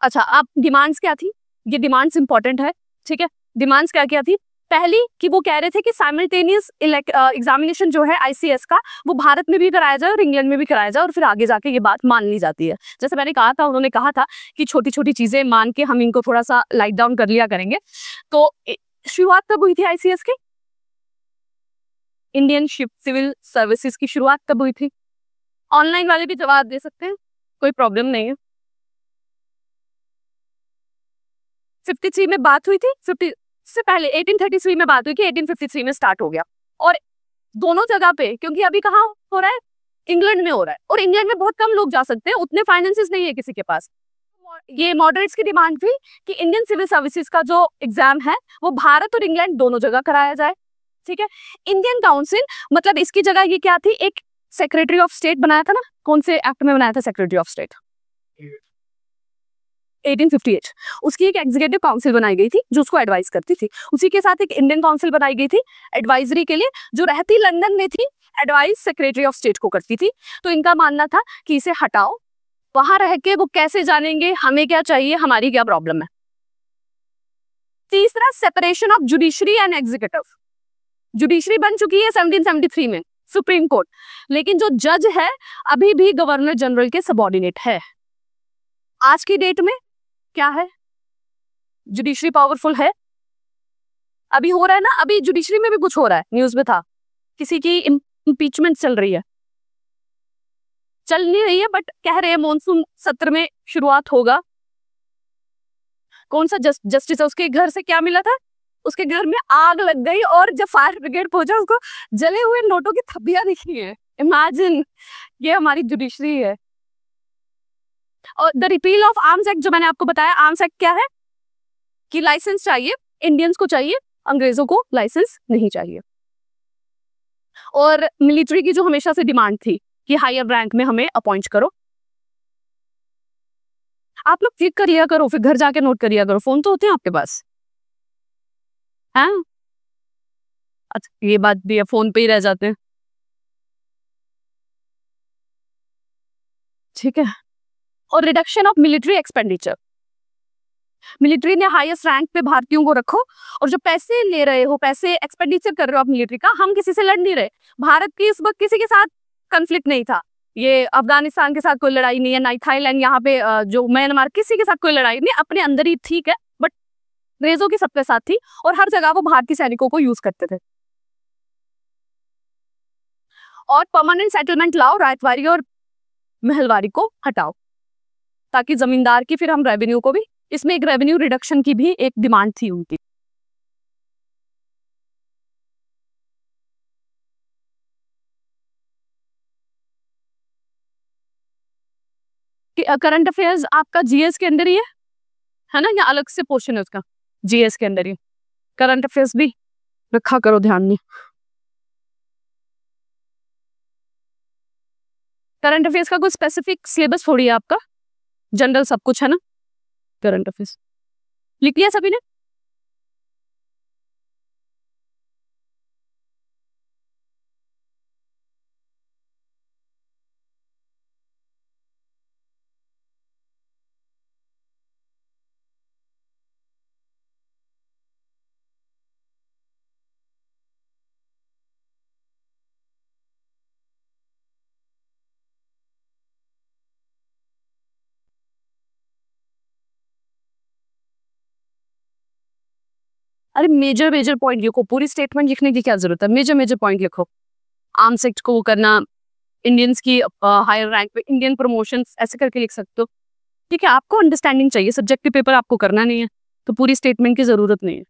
अच्छा, आप डिमांड्स क्या थी? ये डिमांड्स इंपॉर्टेंट है, ठीक है। डिमांड्स क्या क्या थी? पहली कि वो कह रहे थे कि साइमल्टेनियस एग्जामिनेशन जो है आईसीएस का, वो भारत में भी कराया जाए और इंग्लैंड में भी कराया जाए, और फिर आगे जाके ये बात मान ली जाती है। जैसे मैंने कहा था, उन्होंने कहा था कि छोटी छोटी चीजें मान के हम इनको थोड़ा सा लाइट डाउन कर लिया करेंगे। तो शुरुआत कब हुई थी आईसीएस की? इंडियन सिविल सर्विसेज की शुरुआत कब हुई थी? ऑनलाइन वाले भी जवाब दे सकते हैं, कोई प्रॉब्लम नहीं है। 53 में बात हुई थी, 50 से पहले 1833 में बात हुई कि 1853 में स्टार्ट हो गया। और दोनों जगह पे, क्योंकि अभी कहाँ हो रहा है? इंग्लैंड में हो रहा है, और इंग्लैंड में बहुत कम लोग जा सकते हैं, उतने फाइनेंसेस नहीं है किसी के पास। ये मॉडरेट्स की डिमांड थी कि इंडियन सिविल सर्विसेज का जो एग्जाम है वो भारत और इंग्लैंड दोनों जगह कराया जाए, ठीक है। इंडियन काउंसिल, मतलब इसकी जगह ये क्या थी, एक सेक्रेटरी ऑफ स्टेट बनाया था ना, कौन से एक्ट में बनाया था सेक्रेटरी ऑफ स्टेट? 1858। उसकी एक एग्जीक्यूटिव काउंसिल बनाई गई थी जो उसको एडवाइस करती थी। उसी के साथ एक इंडियन काउंसिल बनाई गई थी एडवाइजरी के लिए, जो रहती लंदन में थी, एडवाइस सेक्रेटरी ऑफ स्टेट को करती थी। तो इनका मानना था कि इसे हटाओ, वहां रह के वो कैसे जानेंगे हमें क्या चाहिए, हमारी क्या प्रॉब्लम है। तीसरा, separation of judiciary and executive. Judiciary बन चुकी है 1773 में सुप्रीम कोर्ट, लेकिन जो जज है अभी भी गवर्नर जनरल के सबऑर्डिनेट है। आज की डेट में क्या है? जुडिशरी पावरफुल है? अभी हो रहा है ना, अभी जुडिशरी में भी कुछ हो रहा है, न्यूज में था, किसी की इम्पीचमेंट चल रही है, चल नहीं रही है बट कह रहे हैं मॉनसून सत्र में शुरुआत होगा। कौन सा जस्टिस है, उसके घर से क्या मिला था? उसके घर में आग लग गई और जब फायर ब्रिगेड पहुंचा उसको जले हुए नोटों की थप्पियां दिखी है। इमेजिन, ये हमारी जुडिशरी है। और the repeal of arms act जो मैंने आपको बताया, आर्म्स एक्ट क्या है कि लाइसेंस चाहिए, इंडियंस को चाहिए, अंग्रेजों को लाइसेंस नहीं चाहिए। और मिलिट्री की जो हमेशा से डिमांड थी कि हायर रैंक में हमें अपॉइंट करो। आप लोग क्लिक करिए करो, फिर घर जाके नोट करिए करो, फोन तो होते हैं आपके पास, हैं? अच्छा, ये बात भी है, फोन पे ही रह जाते हैं। ठीक है। और reduction of military expenditure, military ने हाईएस्ट रैंक पे भारतीयों को रखो, और जो पैसे ले रहे हो, पैसे एक्सपेंडिचर कर रहे हो आप मिलिट्री का, हम किसी से लड़ नहीं रहे। भारत की इस वक्त किसी के साथ कंफ्लिक्ट नहीं था, ये अफगानिस्तान के साथ कोई लड़ाई नहीं है, ना थाईलैंड, यहाँ पे जो म्यांमार, किसी के साथ कोई लड़ाई नहीं, अपने अंदर ही ठीक है, बट अंग्रेजों की सबके साथ थी और हर जगह वो भारतीय सैनिकों को यूज करते थे। और परमानेंट सेटलमेंट लाओ, रायतवाड़ी और महलवाड़ी को हटाओ, ताकि जमींदार की फिर हम रेवेन्यू को भी, इसमें एक रेवेन्यू रिडक्शन की भी एक डिमांड थी उनकी। करंट अफेयर्स आपका जीएस के अंदर ही है ना, या अलग से पोर्शन है उसका? जीएस के अंदर ही करंट अफेयर्स भी रखा करो ध्यान में। करंट अफेयर्स का कोई स्पेसिफिक सिलेबस थोड़ी है आपका, जनरल सब कुछ है ना। करंट अफेयर्स लिख लिया सभी ने? अरे मेजर मेजर पॉइंट लिखो, पूरी स्टेटमेंट लिखने की क्या जरूरत है, मेजर मेजर पॉइंट लिखो। आर्म्स एक्ट को करना, इंडियंस की हायर रैंक पे, इंडियन प्रमोशन, ऐसे करके लिख सकते हो। ठीक है, आपको अंडरस्टैंडिंग चाहिए, सब्जेक्टिव पेपर आपको करना नहीं है तो पूरी स्टेटमेंट की जरूरत नहीं है।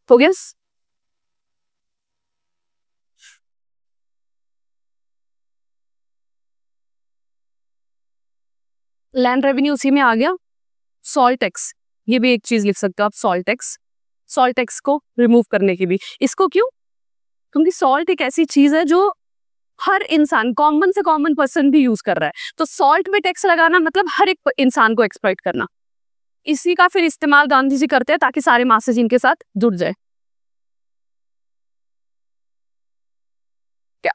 हो गया? लैंड रेवेन्यू उसी में आ गया। सॉल्ट टैक्स, ये भी एक चीज लिख सकते हो आप, सॉल्ट टैक्स, सॉल्ट टैक्स को रिमूव करने की भी। इसको क्यों? क्योंकि सॉल्ट एक ऐसी चीज है जो हर इंसान, कॉमन से कॉमन पर्सन भी यूज कर रहा है, तो सॉल्ट में टैक्स लगाना मतलब हर एक इंसान को एक्सप्लॉइट करना। इसी का फिर इस्तेमाल गांधी जी करते हैं ताकि सारे मासेज इनके साथ जुड़ जाए।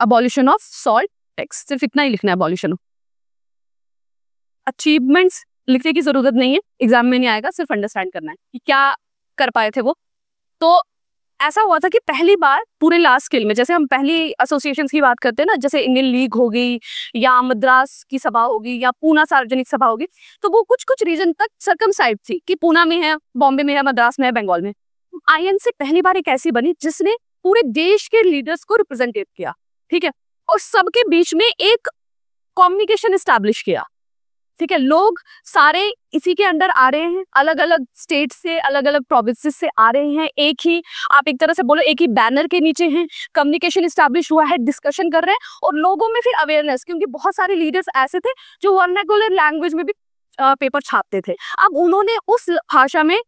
अबॉलिशन ऑफ सॉल्ट टैक्स, सिर्फ इतना ही लिखना है, अबॉलिशन ऑफ। अचीवमेंट्स लिखने की जरूरत नहीं है, एग्जाम में नहीं आएगा, सिर्फ अंडरस्टैंड करना है कि क्या कर पाए थे वो। तो ऐसा हुआ था कि पहली बार पूरे लार्ज स्केल में, जैसे हम पहली एसोसिएशंस की बात करते हैं ना, जैसे इंडियन लीग हो गई, या मद्रास की सभा होगी, या पूना सार्वजनिक सभा होगी, तो वो कुछ कुछ रीजन तक सर्कमस्क्राइब थी कि पूना में है, बॉम्बे में है, मद्रास में है, बंगाल में। आईएनसी पहली बार एक ऐसी बनी जिसने पूरे देश के लीडर्स को रिप्रेजेंटेट किया, ठीक है, और सबके बीच में एक कम्युनिकेशन स्टैब्लिश किया। ठीक है, लोग सारे इसी के अंडर आ रहे हैं, अलग अलग स्टेट से, अलग अलग प्रोविंसेस से आ रहे हैं, एक ही, आप एक तरह से बोलो, एक ही बैनर के नीचे हैं, कम्युनिकेशन स्टैब्लिश हुआ है, डिस्कशन कर रहे हैं, और लोगों में फिर अवेयरनेस, क्योंकि बहुत सारे लीडर्स ऐसे थे जो वर्नाकुलर लैंग्वेज में भी पेपर छापते थे। अब उन्होंने उस भाषा में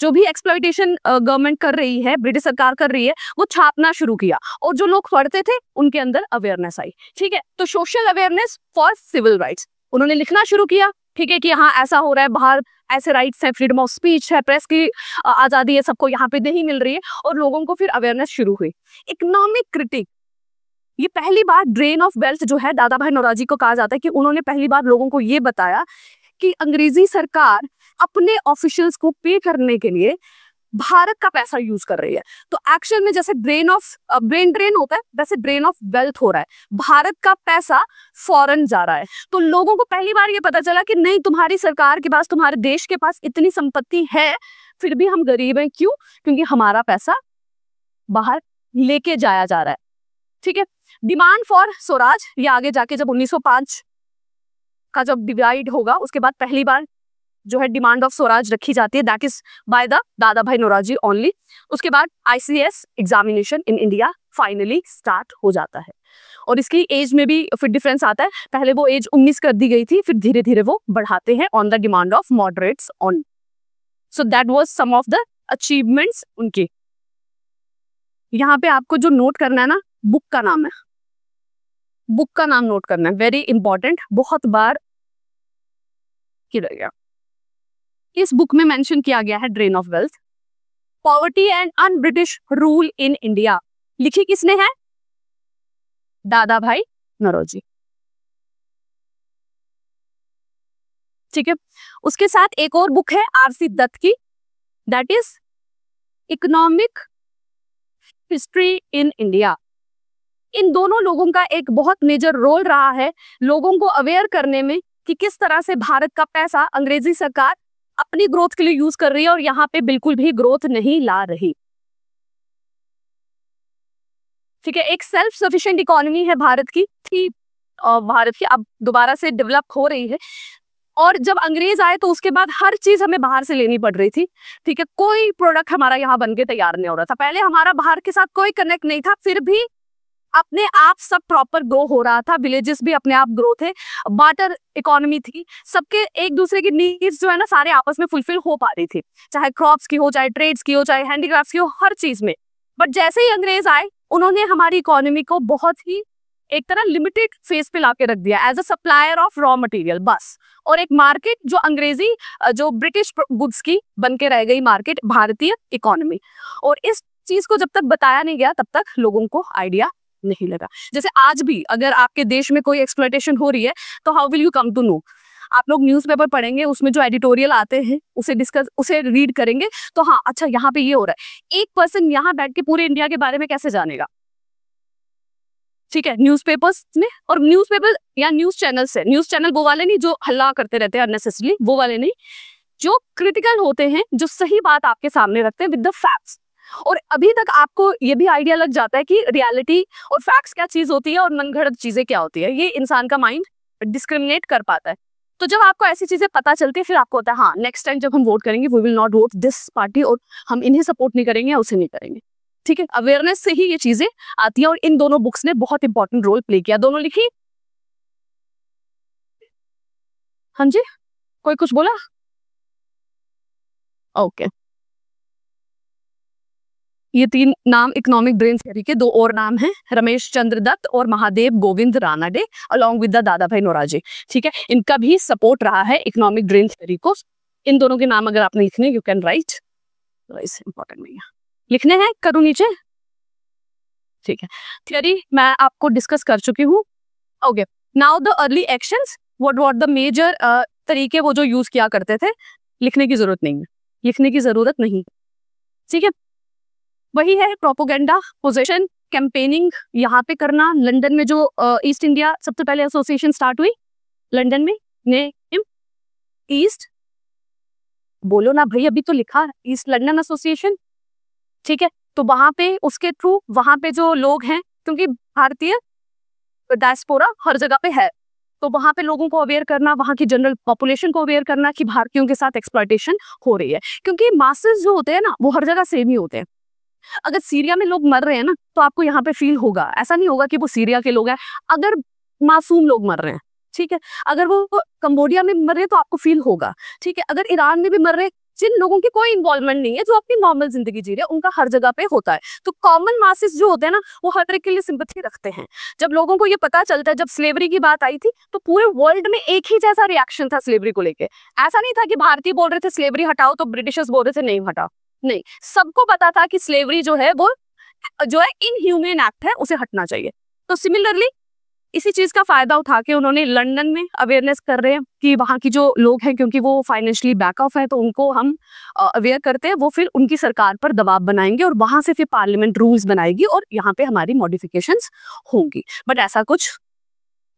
जो भी एक्सप्लॉइटेशन गवर्नमेंट कर रही है, ब्रिटिश सरकार कर रही है, वो छापना शुरू किया, और जो लोग पढ़ते थे उनके अंदर अवेयरनेस आई। ठीक है, तो social awareness for civil rights, उन्होंने लिखना शुरू किया, ठीक है, कि हाँ ऐसा हो रहा है, बाहर ऐसे राइट्स है, फ्रीडम ऑफ स्पीच है, प्रेस की आजादी है, सबको यहाँ पे नहीं मिल रही है, और लोगों को फिर अवेयरनेस शुरू हुई। इकोनॉमिक क्रिटिक, ये पहली बार ड्रेन ऑफ वेल्थ जो है दादा भाई नौरोजी को कहा जाता है कि उन्होंने पहली बार लोगों को ये बताया कि अंग्रेजी सरकार अपने ऑफिशियल्स को पे करने के लिए भारत का पैसा यूज कर रही है। तो एक्चुअल में जैसे ब्रेन ड्रेन होता है, वैसे ड्रेन ऑफ वेल्थ हो रहा है। भारत का पैसा फॉरेन जा रहा है। तो लोगों को पहली बार ये पता चला कि नहीं, तुम्हारी सरकार के पास, तुम्हारे देश के पास इतनी संपत्ति है, फिर भी हम गरीब हैं। क्यों? क्योंकि हमारा पैसा बाहर लेके जाया जा रहा है। ठीक है। डिमांड फॉर स्वराज, ये आगे जाके जब 1905 का जब डिवाइड होगा, उसके बाद पहली बार जो है डिमांड ऑफ स्वराज रखी जाती है, दैट इज बाय द दादा भाई नौरोजी ओनली। उसके बाद ICS examination in India finally start हो जाता है। और इसकी एज में भी फिर डिफरेंस आता है। पहले वो एज 19 कर दी गई थी, फिर धीरे धीरे वो बढ़ाते हैं on the demand of moderates on. So that was some of the achievements उनके। यहाँ पे आपको जो नोट करना है ना, बुक का नाम है, बुक का नाम नोट करना है, वेरी इंपॉर्टेंट, बहुत बार रहेगा। इस बुक में मेंशन किया गया है drain of wealth, poverty and un British rule in India. लिखी किसने है? दादा भाई नौरोजी। ठीक है। उसके साथ एक और बुक है RC दत्त की, that is economic history in India. इन दोनों लोगों का एक बहुत मेजर रोल रहा है लोगों को अवेयर करने में कि किस तरह से भारत का पैसा अंग्रेजी सरकार अपनी ग्रोथ के लिए यूज कर रही है और यहाँ पे बिल्कुल भी ग्रोथ नहीं ला रही। ठीक है। एक सेल्फ सफिशिएंट इकोनॉमी है भारत की, भारत की अब दोबारा से डेवलप हो रही है। और जब अंग्रेज आए तो उसके बाद हर चीज हमें बाहर से लेनी पड़ रही थी। ठीक है। कोई प्रोडक्ट हमारा यहाँ बन के तैयार नहीं हो रहा था। पहले हमारा बाहर के साथ कोई कनेक्ट नहीं था, फिर भी अपने आप सब प्रॉपर ग्रो हो रहा था। विलेजेस भी अपने आप ग्रो थे, बार्टर इकोनॉमी थी, सबके एक दूसरे की नीड्स जो है ना सारे आपस में फुलफिल हो पा रही थी, चाहे क्रॉप्स की हो, चाहे ट्रेड्स की हो, चाहे हैंडीक्राफ्ट्स की हो, हर चीज में। बट जैसे ही अंग्रेज आए, उन्होंने हमारी इकोनॉमी को बहुत ही एक तरह लिमिटेड फेज पे लाके रख दिया as a supplier of raw material बस। और एक मार्केट जो अंग्रेजी जो ब्रिटिश गुड्स की बन के रह गई मार्केट, भारतीय इकोनॉमी। और इस चीज को जब तक बताया नहीं गया तब तक लोगों को आइडिया नहीं लगा। जैसे आज भी अगर आपके देश में कोई एक्सप्लॉयटेशन हो रही है तो how will you come to know? आप लोग न्यूज़पेपर पढ़ेंगे, उसमें जो एडिटोरियल आते हैं उसे रीड करेंगे तो हाँ, अच्छा यहाँ पे ये हो रहा है। एक पर्सन यहाँ बैठ के पूरे इंडिया के बारे में कैसे जानेगा? ठीक है। न्यूज़पेपर्स में, और न्यूज़पेपर या न्यूज चैनल से, न्यूज चैनल वो वाले नहीं जो हल्ला करते रहते हैं अननेसेसरली, वो वाले नहीं, जो क्रिटिकल होते हैं, जो सही बात आपके सामने रखते हैं विद द फैक्ट्स। और अभी तक आपको ये भी आइडिया लग जाता है कि रियलिटी और फैक्ट्स क्या चीज होती है और मनगढ़ंत चीजें क्या होती है। ये इंसान का माइंड डिस्क्रिमिनेट कर पाता है। तो जब आपको ऐसी चीजें पता चलती है, फिर आपको होता है हाँ, नेक्स्ट टाइम जब हम वोट करेंगे we will not vote this party, और हम इन्हें सपोर्ट नहीं करेंगे या उसे नहीं करेंगे। ठीक है। अवेयरनेस से ही ये चीजें आती है और इन दोनों बुक्स ने बहुत इंपॉर्टेंट रोल प्ले किया। दोनों लिखी। हाँ जी, कोई कुछ बोला? ओके। ये 3 नाम इकोनॉमिक ड्रेन थ्योरी के, 2 और नाम हैं, रमेश चंद्र दत्त और Mahadev Govind Ranade along with the दादा भाई नौरोजी। ठीक है। इनका भी सपोर्ट रहा है इकोनॉमिक ड्रेन थ्योरी को। इन दोनों के नाम अगर आपने लिखने, यू कैन राइट, इंपॉर्टेंट नहीं है, लिखने हैं, करूं नीचे? ठीक है। थ्योरी मैं आपको डिस्कस कर चुकी हूँ। Okay. Now the early actions, what the major तरीके वो जो यूज किया करते थे। लिखने की जरूरत नहीं है, लिखने की जरूरत नहीं। ठीक है। वही है प्रोपोगेंडा, पोजीशन, कैंपेनिंग यहाँ पे करना। लंदन में जो ईस्ट इंडिया सबसे पहले एसोसिएशन स्टार्ट हुई लंदन में, नेम ईस्ट, बोलो ना भाई, अभी तो लिखा ईस्ट लंदन एसोसिएशन। ठीक है। तो वहां पे उसके थ्रू वहां पे जो लोग हैं, क्योंकि भारतीय डायस्पोरा हर जगह पे है, तो वहां पे लोगों को अवेयर करना, वहां की जनरल पॉपुलेशन को अवेयर करना कि भारतीयों के साथ एक्सप्लॉयटेशन हो रही है। क्योंकि मासेस जो होते हैं ना वो हर जगह सेम ही होते हैं। अगर सीरिया में लोग मर रहे हैं ना तो आपको यहाँ पे फील होगा, ऐसा नहीं होगा कि वो सीरिया के लोग हैं। अगर मासूम लोग मर रहे हैं, ठीक है, अगर वो कंबोडिया में मर रहे हैं तो आपको फील होगा। ठीक है। अगर ईरान में भी मर रहे हैं, जिन लोगों की कोई इन्वॉल्वमेंट नहीं है, जो अपनी नॉर्मल जिंदगी जी रहे हैं, उनका हर जगह पे होता है। तो कॉमन मासेस जो होते हैं ना वो हर एक के लिए सिंपैथी रखते हैं। जब लोगों को ये पता चलता है, जब स्लेवरी की बात आई थी तो पूरे वर्ल्ड में एक ही जैसा रिएक्शन था स्लेवरी को लेके। ऐसा नहीं था कि भारतीय बोल रहे थे स्लेवरी हटाओ तो ब्रिटिशर्स बोल रहे थे नहीं हटाओ, नहीं, सबको पता था कि स्लेवरी जो है वो जो है इनह्यूमन एक्ट है, उसे हटना चाहिए। तो सिमिलरली इसी चीज का फायदा उठा के उन्होंने लंदन में अवेयरनेस कर रहे हैं कि वहाँ की जो लोग हैं, क्योंकि वो फाइनेंशियली बैक ऑफ है, तो उनको हम अवेयर करते हैं, वो फिर उनकी सरकार पर दबाव बनाएंगे और वहां से फिर पार्लियामेंट रूल्स बनाएगी और यहाँ पे हमारी मॉडिफिकेशंस होंगी। बट ऐसा कुछ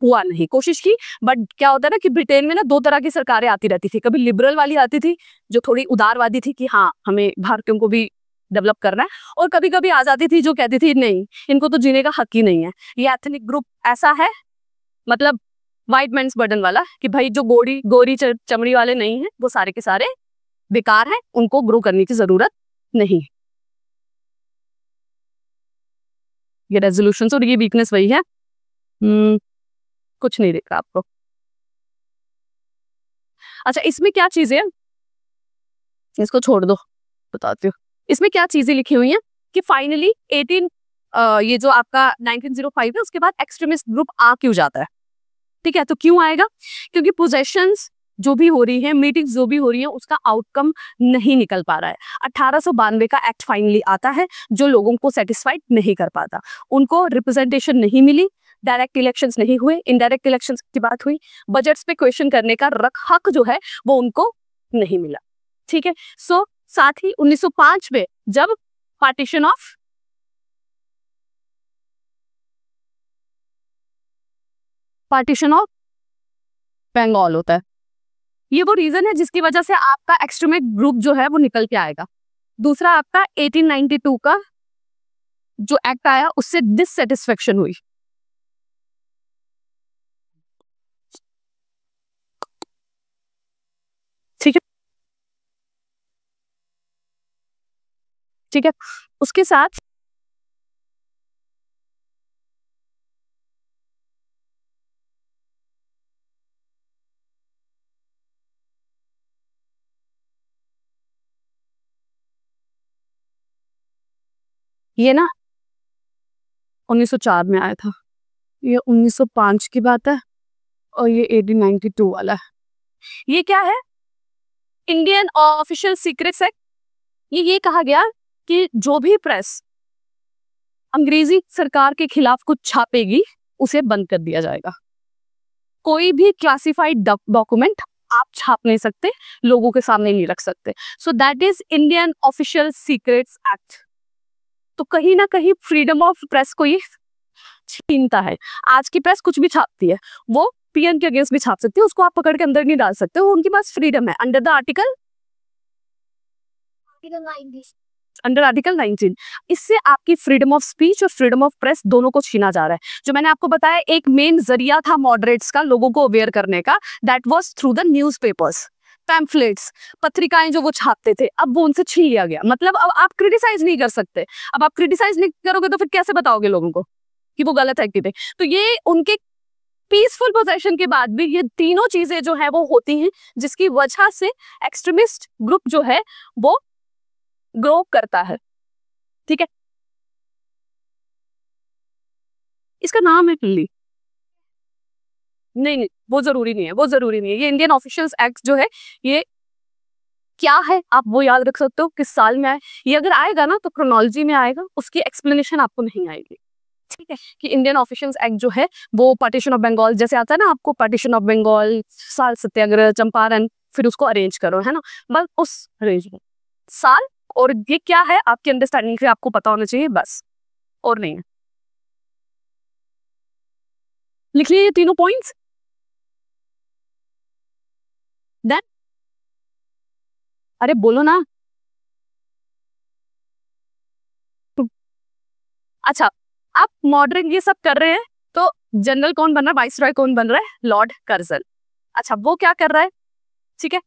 हुआ नहीं। कोशिश की, बट क्या होता है ना कि ब्रिटेन में ना दो तरह की सरकारें आती रहती थी। कभी लिबरल वाली आती थी जो थोड़ी उदारवादी थी कि हाँ हमें भारतीयों को भी डेवलप करना है, और कभी कभी आ जाती थी जो कहती थी नहीं, इनको तो जीने का हक ही नहीं है। ये एथनिक ग्रुप ऐसा है, मतलब व्हाइट मेंस बर्डन वाला, कि भाई जो गोरी चमड़ी वाले नहीं है वो सारे के सारे बेकार हैं, उनको ग्रो करने की जरूरत नहीं है। ये रेजोल्यूशन और ये वीकनेस वही है। कुछ नहीं देखा आपको। अच्छा, इसमें क्या चीजें हैं, इसको छोड़ दो, बताती हूँ। इसमें क्या चीजें लिखी हुई हैं कि फाइनली 18 ये जो आपका 1905 है, उसके बाद एक्सट्रीमिस्ट ग्रुप आ क्यों जाता है। ठीक है, तो क्यों आएगा, क्योंकि पोजेशंस जो भी हो रही है, मीटिंग्स जो भी हो रही है, उसका आउटकम नहीं निकल पा रहा है। 1892 का एक्ट फाइनली आता है जो लोगों को सेटिस्फाइड नहीं कर पाता। उनको रिप्रेजेंटेशन नहीं मिली, डायरेक्ट इलेक्शंस नहीं हुए, इनडायरेक्ट इलेक्शंस की बात हुई, बजट्स पे क्वेश्चन करने का हक जो है वो उनको नहीं मिला। ठीक है, सो साथ ही 1905 में जब पार्टीशन ऑफ बंगाल होता है, ये वो रीजन है जिसकी वजह से आपका एक्सट्रीमिस्ट ग्रुप जो है वो निकल के आएगा। दूसरा आपका 1892 का जो एक्ट आया उससे डिससेटिस्फेक्शन हुई। ठीक है, ठीक है, उसके साथ ये ना 1904 में आया था, ये 1905 की बात है, और ये 1892 वाला है। ये क्या है, इंडियन ऑफिशियल सीक्रेट्स एक्ट। ये कहा गया कि जो भी प्रेस अंग्रेजी सरकार के खिलाफ कुछ छापेगी उसे बंद कर दिया जाएगा। कोई भी क्लासिफाइड डॉक्यूमेंट आप छाप नहीं सकते, लोगों के सामने नहीं रख सकते। So that is Indian official secrets act. तो कहीं ना कहीं फ्रीडम ऑफ प्रेस को ये छीनता है। आज की प्रेस कुछ भी छापती है, वो पीएन के अगेंस्ट भी छाप सकती है, उसको आप पकड़ के अंदर नहीं डाल सकते, वो उनके पास फ्रीडम है अंडर आर्टिकल 19। इससे आपकी फ्रीडम ऑफ स्पीच और फ्रीडम ऑफ प्रेस दोनों को छीना जा रहा है। जो मैंने आपको बताया एक मेन जरिया था मॉडरेट्स का लोगों को अवेयर करने का, that was through the newspapers, pamphlets, पत्रिकाएं जो वो छापते थे, अब वो उनसे छीन लिया गया। मतलब अब आप क्रिटिसाइज नहीं कर सकते। अब आप क्रिटिसाइज नहीं करोगे तो फिर कैसे बताओगे लोगों को कि वो गलत है कि नहीं। तो ये उनके पीसफुल पोजेशन के बाद भी ये तीनों चीजें जो है वो होती हैं, जिसकी वजह से एक्सट्रीमिस्ट ग्रुप जो है वो ग्रो करता है। ठीक है, इसका नाम है दिल्ली। नहीं, वो जरूरी नहीं है, वो जरूरी नहीं है। ये इंडियन ऑफिशियल्स एक्ट जो है ये क्या है आप वो याद रख सकते हो, किस साल में आए। ये अगर आएगा ना तो क्रोनोलॉजी में आएगा, उसकी एक्सप्लेनेशन आपको नहीं आएगी। ठीक है, कि इंडियन ऑफिशियल्स एक्ट जो है वो पार्टीशन ऑफ बंगाल, जैसे आता है ना आपको पार्टीशन ऑफ बंगाल, साल सत्याग्रह, चंपारण, फिर उसको अरेंज करो, है ना, बस उस अरेंज में साल। और ये क्या है आपकी अंडरस्टैंडिंग से आपको पता होना चाहिए, बस और नहीं है। लिख लिए ये तीनों पॉइंट्स। देन अरे बोलो ना। अच्छा, आप मॉडर्न ये सब कर रहे हैं तो जनरल कौन बन रहा है, वाइसरॉय कौन बन रहा है, लॉर्ड कर्जन। अच्छा, वो क्या कर रहा है, ठीक है,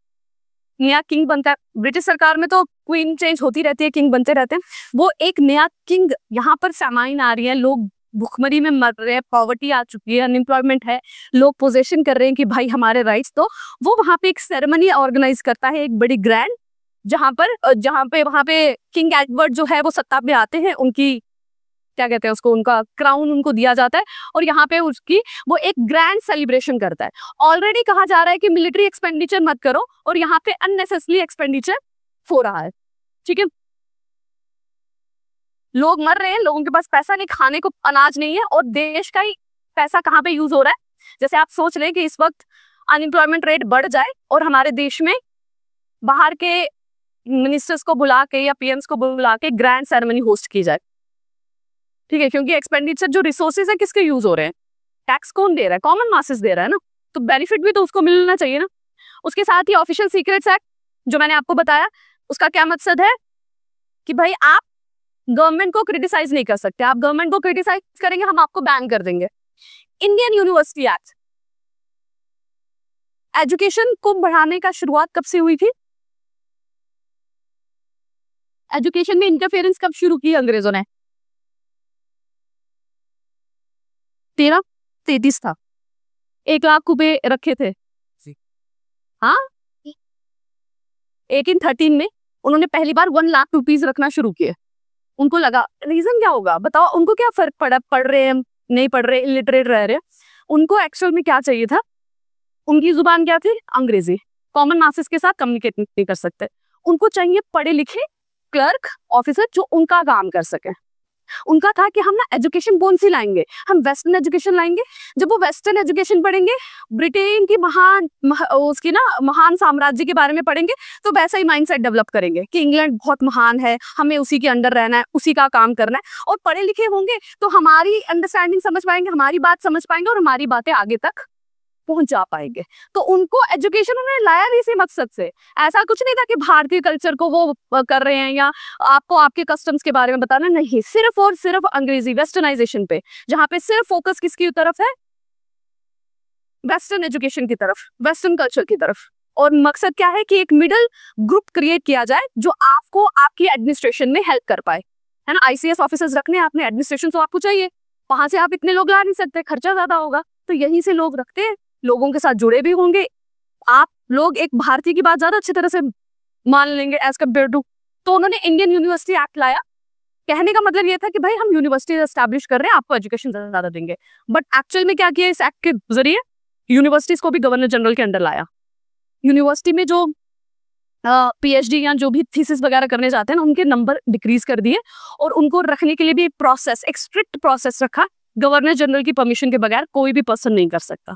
नया किंग बनता है। ब्रिटिश सरकार में तो क्वीन चेंज होती रहती है, किंग बनते रहते हैं। वो एक नया किंग, यहाँ पर फेमाइन आ रही है, लोग भुखमरी में मर रहे हैं, पॉवर्टी आ चुकी है, अनएम्प्लॉयमेंट है, लोग पोजेशन कर रहे हैं कि भाई हमारे राइट्स। तो वो वहां पे एक सेरेमनी ऑर्गेनाइज करता है, एक बड़ी ग्रैंड, वहां पे किंग एडवर्ड जो है वो सत्ता पे आते हैं, उनकी क्या कहते हैं उसको, उनका क्राउन उनको दिया जाता है, और यहाँ पे उसकी वो एक ग्रैंड सेलिब्रेशन करता है। ऑलरेडी कहा जा रहा है कि मिलिट्री एक्सपेंडिचर मत करो, और यहाँ पे अननेसेसरी एक्सपेंडिचर हो रहा है। ठीक है, लोग मर रहे हैं, लोगों के पास पैसा नहीं, खाने को अनाज नहीं है, और देश का ही पैसा कहाँ पे यूज हो रहा है। जैसे आप सोच रहे हैं कि इस वक्त अनएम्प्लॉयमेंट रेट बढ़ जाए और हमारे देश में बाहर के मिनिस्टर्स को बुला के या पीएम्स को बुला के ग्रैंड सेरेमनी होस्ट की जाए, ठीक है, क्योंकि एक्सपेंडिचर जो रिसोर्सेज है किसके यूज हो रहे हैं, टैक्स कौन दे रहा है, कॉमन मासेस दे रहा है ना, तो बेनिफिट भी तो उसको मिलना चाहिए ना। उसके साथ ही ऑफिशियल सीक्रेट्स एक्ट जो मैंने आपको बताया, उसका क्या मकसद है कि भाई आप गवर्नमेंट को क्रिटिसाइज नहीं कर सकते, आप गवर्नमेंट को क्रिटिसाइज करेंगे हम आपको बैन कर देंगे। इंडियन यूनिवर्सिटी एक्ट, एजुकेशन को बढ़ाने का शुरुआत कब से हुई थी, एजुकेशन में इंटरफेरेंस कब शुरू की अंग्रेजों ने, 1333 था, 1 लाख रुपए रखे थे। हाँ, 1813 में उन्होंने पहली बार 1 लाख रुपीज रखना शुरू किए। उनको लगा रीजन क्या होगा, बताओ उनको क्या फर्क पड़ा, पढ़ रहे हैं नहीं पढ़ रहे, इलिटरेट रह रहे, उनको एक्चुअल में क्या चाहिए था, उनकी जुबान क्या थी, अंग्रेजी, कॉमन मासेस के साथ कम्युनिकेट नहीं कर सकते, उनको चाहिए पढ़े लिखे क्लर्क ऑफिसर जो उनका काम कर सके। उनका था कि हम ना एजुकेशन कौन सी लाएंगे, हम वेस्टर्न एजुकेशन लाएंगे। जब वो वेस्टर्न एजुकेशन पढ़ेंगे, ब्रिटेन की उसकी ना महान साम्राज्य के बारे में पढ़ेंगे, तो वैसा ही माइंडसेट डेवलप करेंगे कि इंग्लैंड बहुत महान है, हमें उसी के अंडर रहना है, उसी का काम करना है। और पढ़े लिखे होंगे तो हमारी अंडरस्टैंडिंग समझ पाएंगे, हमारी बात समझ पाएंगे और हमारी बातें आगे तक पहुंच जा पाएंगे। तो उनको एजुकेशन उन्होंने लाया भी इसी मकसद से। ऐसा कुछ नहीं था कि भारतीय कल्चर को वो कर रहे हैं या आपको आपके कस्टम्स के बारे में बताना, नहीं, सिर्फ और सिर्फ अंग्रेजी वेस्टर्नाइजेशन पे, जहां पे सिर्फ फोकस किसकी तरफ है, वेस्टर्न एजुकेशन की तरफ, वेस्टर्न कल्चर की तरफ। और मकसद क्या है कि एक मिडिल ग्रुप क्रिएट किया जाए जो आपको आपकी एडमिनिस्ट्रेशन में हेल्प कर पाए, है ना। आईसीएस ऑफिसर्स रखने आपने, एडमिनिस्ट्रेशन तो आपको चाहिए, वहां से आप इतने लोग ला नहीं सकते, खर्चा ज्यादा होगा, तो यहीं से लोग रखते हैं, लोगों के साथ जुड़े भी होंगे, आप लोग एक भारतीय की बात ज्यादा अच्छी तरह से मान लेंगे एज कम्पेयर टू। तो उन्होंने इंडियन यूनिवर्सिटी एक्ट लाया। कहने का मतलब ये था कि भाई हम यूनिवर्सिटी एस्टैब्लिश कर रहे हैं, आपको एजुकेशन ज्यादा देंगे। बट एक्चुअल में क्या किया इस एक्ट के जरिए, यूनिवर्सिटीज को भी गवर्नर जनरल के अंडर लाया। यूनिवर्सिटी में जो पीएचडी या जो भी थीसिस वगैरह करने जाते हैं ना, उनके नंबर डिक्रीज कर दिए और उनको रखने के लिए भी प्रोसेस, एक स्ट्रिक्ट प्रोसेस रखा, गवर्नर जनरल की परमिशन के बगैर कोई भी पर्सन नहीं कर सकता।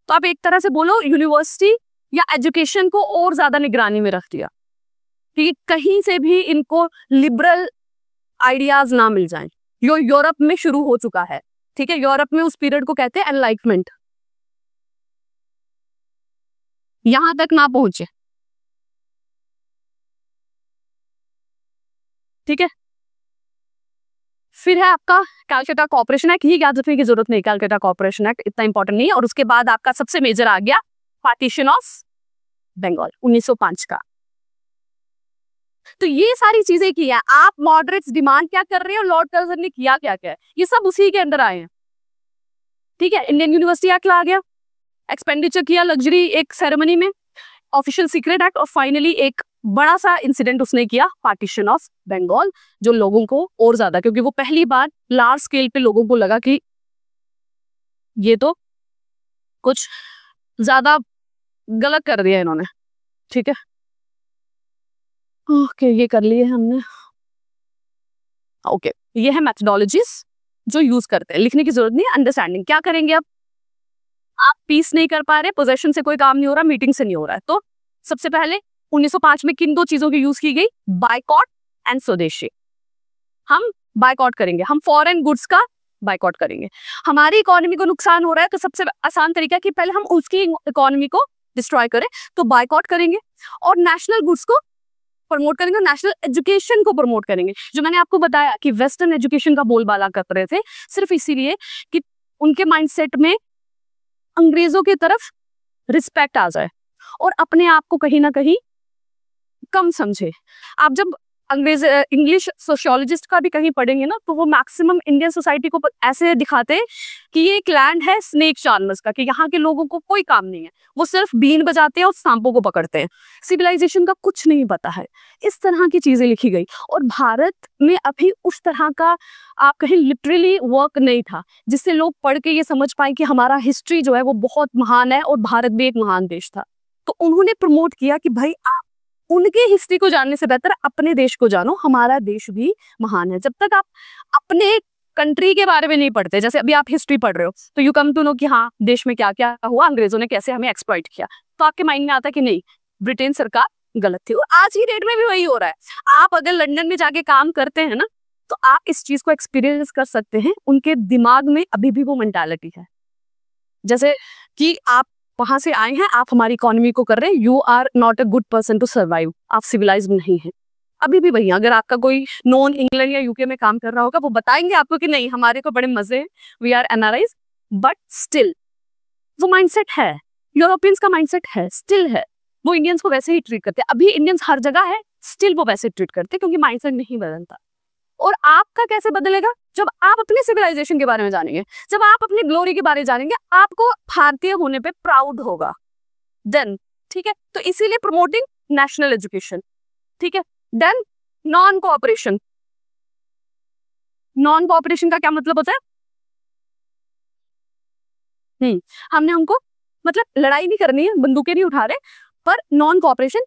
तो आप एक तरह से बोलो यूनिवर्सिटी या एजुकेशन को और ज्यादा निगरानी में रख दिया, ठीक है, कहीं से भी इनको लिबरल आइडियाज ना मिल जाएं। यो यूरोप में शुरू हो चुका है, ठीक है, यूरोप में उस पीरियड को कहते हैं एनलाइटमेंट, यहां तक ना पहुंचे, ठीक है। फिर है आपका कैलकाटा कॉर्पोरेशन एक्ट, ये याद रखने की जरूरत नहीं, कैलकाटा कॉर्पोरेशन एक्ट इतना इंपॉर्टेंट नहीं है। और उसके बाद आपका सबसे मेजर आ गया पार्टीशन ऑफ बंगाल 1905 का। तो ये सारी चीजें की है। आप मॉडरेट्स डिमांड क्या कर रहे हो, लॉर्ड कर्जन ने किया क्या क्या है, ये सब उसी के अंदर आए हैं, ठीक है। इंडियन यूनिवर्सिटी एक्ट ला गया, एक्सपेंडिचर किया लग्जरी एक सेरेमनी में, ऑफिशियल सीक्रेट एक्ट, और फाइनली एक बड़ा सा इंसिडेंट उसने किया, पार्टीशन ऑफ बंगाल, जो लोगों को और ज्यादा, क्योंकि वो पहली बार लार्ज स्केल पे लोगों को लगा कि ये तो कुछ ज्यादा गलत कर दिया इन्होंने, ठीक है। ओके, ये कर लिए हमने। ओके, ये है मेथोडोलॉजीज जो यूज करते हैं, लिखने की जरूरत नहीं है, अंडरस्टैंडिंग। क्या करेंगे अब, आप पीस नहीं कर पा रहे, पोजेशन से कोई काम नहीं हो रहा, मीटिंग से नहीं हो रहा है, तो सबसे पहले 1905 में किन 2 चीजों की यूज की गई, बायकॉट एंड स्वदेशी। हम बायकॉट करेंगे, हम फॉरेन गुड्स का बायकॉट करेंगे। हमारी इकोनॉमी को नुकसान हो रहा है तो सबसे आसान तरीका कि पहले हम उसकी इकोनॉमी को डिस्ट्रॉय करें, तो बायकॉट करेंगे और नेशनल गुड्स को प्रमोट करेंगे, नेशनल एजुकेशन को प्रमोट करेंगे। जो मैंने आपको बताया कि वेस्टर्न एजुकेशन का बोलबाला कर रहे थे सिर्फ इसीलिए कि उनके माइंडसेट में अंग्रेजों की तरफ रिस्पेक्ट आ जाए और अपने आप को कहीं ना कहीं कम समझे। आप जब अंग्रेज इंग्लिश सोशियोलॉजिस्ट का भी कहीं पढ़ेंगे ना, तो वो मैक्सिमम इंडियन सोसाइटी को ऐसे दिखाते हैं कि ये एक लैंड है स्नेक चार्मर्स का, कि यहाँ के लोगों को कोई काम नहीं है, वो सिर्फ बीन बजाते हैं और सांपों को पकड़ते हैं, सिविलाइजेशन का कुछ नहीं पता है। इस तरह की चीजें लिखी गई और भारत में अभी उस तरह का आप कहीं लिटरली वर्क नहीं था जिससे लोग पढ़ के ये समझ पाए कि हमारा हिस्ट्री जो है वो बहुत महान है और भारत भी एक महान देश था। तो उन्होंने प्रमोट किया कि भाई आप उनके हिस्ट्री को जानने से बेहतर अपने देश को जानो, हमारा देश भी महान है। जब तक आप अपने कंट्री के बारे में नहीं पढ़ते। जैसे अभी आप हिस्ट्री पढ़ रहे हो तो यू कम टू नो कि हाँ देश में क्या क्या हुआ, अंग्रेजों ने कैसे हमें एक्सप्लॉइट किया, तो आपके माइंड में आता है कि नहीं ब्रिटेन सरकार गलत थी। और आज की डेट में भी वही हो रहा है। आप अगर लंदन में जाके काम करते हैं ना तो आप इस चीज को एक्सपीरियंस कर सकते हैं। उनके दिमाग में अभी भी वो मेंटालिटी है जैसे कि आप वहां से आए हैं, आप हमारी इकोनॉमी को कर रहे हैं, you are not a good person to survive, आप सिविलाइज नहीं है। अभी भी वही, अगर आपका कोई नॉन इंग्लैंड या यूके में काम कर रहा होगा वो बताएंगे आपको कि नहीं हमारे को बड़े मजे हैं, we are NRIs, but still वो माइंडसेट है, यूरोपियंस का माइंडसेट है, स्टिल है। वो इंडियंस को वैसे ही ट्रीट करते हैं। अभी इंडियंस हर जगह है, स्टिल वो वैसे ट्रीट करते हैं क्योंकि माइंडसेट नहीं बदलता। और आपका कैसे बदलेगा? जब आप अपने सिविलाइजेशन के बारे में जानेंगे, जब आप अपनी ग्लोरी के बारे में जानेंगे, आपको भारतीय होने पे प्राउड होगा देन। ठीक है, तो इसीलिए प्रमोटिंग नेशनल एजुकेशन। ठीक है, then non cooperation. Non cooperation का क्या मतलब होता है? हमने उनको मतलब लड़ाई नहीं करनी है, बंदूकें नहीं उठा रहे, पर नॉन कोऑपरेशन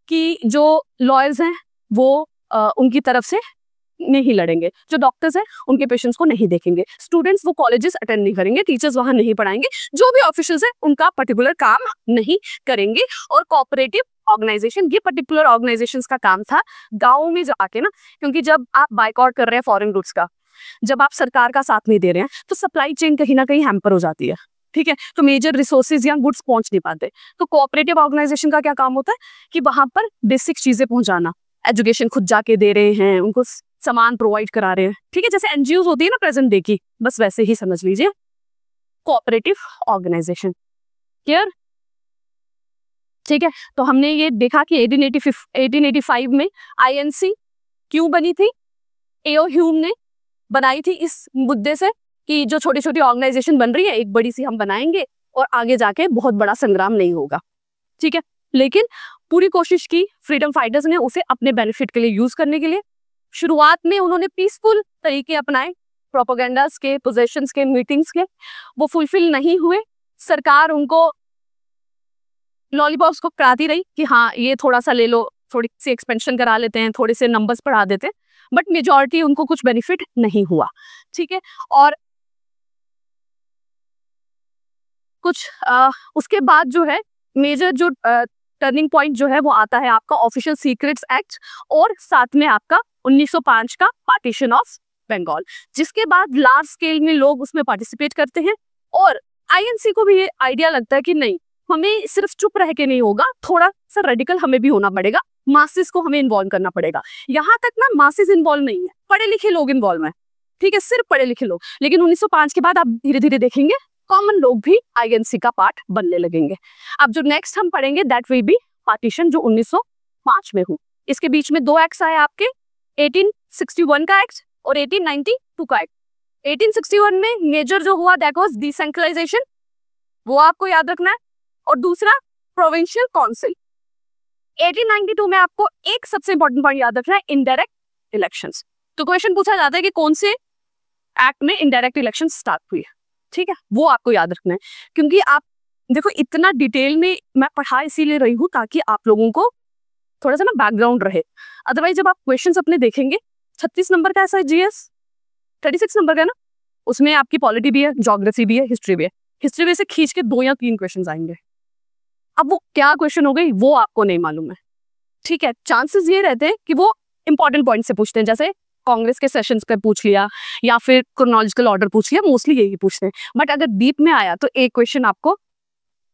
की जो लॉयर्स हैं वो उनकी तरफ से नहीं लड़ेंगे, जो डॉक्टर्स हैं उनके पेशेंट्स को नहीं देखेंगे, स्टूडेंट्स वो कॉलेजेस अटेंड नहीं करेंगे, टीचर्स वहां नहीं पढ़ाएंगे, जो भी ऑफिशियल्स हैं उनका पर्टिकुलर काम नहीं करेंगे। और कोऑपरेटिव ऑर्गेनाइजेशन, ये पर्टिकुलर ऑर्गेनाइजेशंस का काम था गाँव में जाके ना, क्योंकि जब आप बाइकआउट कर रहे हैं फॉरेन गुड्स का, जब आप सरकार का साथ नहीं दे रहे हैं तो सप्लाई चेन कहीं ना कहीं हैम्पर हो जाती है। ठीक है, तो मेजर रिसोर्सेज या गुड्स पहुंच नहीं पाते। तो कोऑपरेटिव ऑर्गेनाइजेशन का क्या काम होता है कि वहां पर बेसिक चीजें पहुंचाना, एजुकेशन खुद जाके दे रहे हैं, उनको सामान प्रोवाइड करा रहे हैं। ठीक है, जैसे एनजीओ होती है ना प्रेजेंट डे की, बस वैसे ही समझ लीजिए कोऑपरेटिव ऑर्गेनाइजेशन। क्लियर? ठीक है, तो हमने ये देखा कि 1885 में आईएनसी क्यों बनी थी? एओ ह्यूम ने बनाई थी इस मुद्दे से कि जो छोटी छोटी ऑर्गेनाइजेशन बन रही है एक बड़ी सी हम बनाएंगे और आगे जाके बहुत बड़ा संग्राम नहीं होगा। ठीक है, लेकिन पूरी कोशिश की फ्रीडम फाइटर्स ने उसे अपने बेनिफिट के लिए यूज करने के लिए। शुरुआत में उन्होंने पीसफुल तरीके अपनाए, प्रोपेगेंडास के, पोजेशंस के, मीटिंग्स के, वो फुलफिल नहीं हुए। सरकार उनको लॉलीपॉप्स को कराती रही कि हाँ ये थोड़ा सा ले लो, थोड़ी सी एक्सपेंशन करा लेते हैं, थोड़े से नंबर्स बढ़ा देते हैं, बट मेजॉरिटी उनको कुछ बेनिफिट नहीं हुआ। ठीक है, और कुछ उसके बाद जो है मेजर जो टर्निंग पॉइंट जो है वो आता है आपका ऑफिशियल सीक्रेट्स एक्ट और साथ में आपका 1905 का पार्टीशन ऑफ बंगाल, जिसके बाद लार्ज स्केल में लोग उसमें पार्टिसिपेट करते हैं। और आईएनसी को भी ये आइडिया लगता है कि नहीं हमें सिर्फ चुप रह के नहीं होगा, थोड़ा सा रेडिकल हमें भी होना पड़ेगा, मासेस को हमें इन्वॉल्व करना पड़ेगा। यहाँ तक ना मासेस इन्वॉल्व नहीं है, पढ़े लिखे लोग इन्वॉल्व हैं। ठीक है, सिर्फ पढ़े लिखे लोग। लेकिन 1905 के बाद आप धीरे धीरे देखेंगे कॉमन लोग भी आईएनसी का पार्ट बनने लगेंगे। अब जो नेक्स्ट हम पढ़ेंगे दैट विल बी पार्टीशन, जो 1905 में हुआ। इसके बीच में दो एक्ट्स आए आपके, 1861 का एक्ट और 1892 का एक्ट। 1861 में मेजर जो हुआ दैट वाज डिसेंट्रलाइजेशन, वो आपको याद रखना है, और दूसरा प्रोविंशियल काउंसिल। 1892 में आपको एक सबसे इंपॉर्टेंट पॉइंट याद रखना है, इनडायरेक्ट इलेक्शंस। तो क्वेश्चन पूछा जाता है कि कौन से एक्ट में इनडायरेक्ट इलेक्शन स्टार्ट हुई है। ठीक है, वो आपको याद रखना है, क्योंकि आप देखो इतना डिटेल में मैं पढ़ा इसीलिए रही हूँ ताकि आप लोगों को थोड़ा सा ना बैकग्राउंड रहे। अदरवाइज जब आप क्वेश्चंस अपने देखेंगे, 36 नंबर का ऐसा है जीएस, 36 नंबर का ना, उसमें आपकी पॉलिटी भी है, ज्योग्राफी भी है, हिस्ट्री भी है। हिस्ट्री में से खींच के 2 या 3 क्वेश्चन आएंगे। अब वो क्या क्वेश्चन हो गई वो आपको नहीं मालूम है। ठीक है, चांसेस ये रहते हैं कि वो इंपॉर्टेंट पॉइंट से पूछते हैं, जैसे कांग्रेस के सेशंस का पूछ लिया या फिर क्रोनोलॉजिकल ऑर्डर पूछ लिया, मोस्टली यही पूछते हैं। बट अगर डीप में आया तो एक क्वेश्चन आपको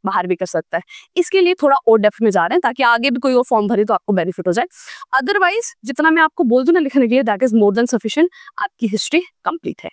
बाहर भी कर सकता है। इसके लिए थोड़ा और डेप्थ में जा रहे हैं ताकि आगे भी कोई और फॉर्म भरे तो आपको बेनिफिट हो जाए। अदरवाइज जितना मैं आपको बोल दूं ना लिखने के लिए that is more than sufficient, आपकी हिस्ट्री कंप्लीट है।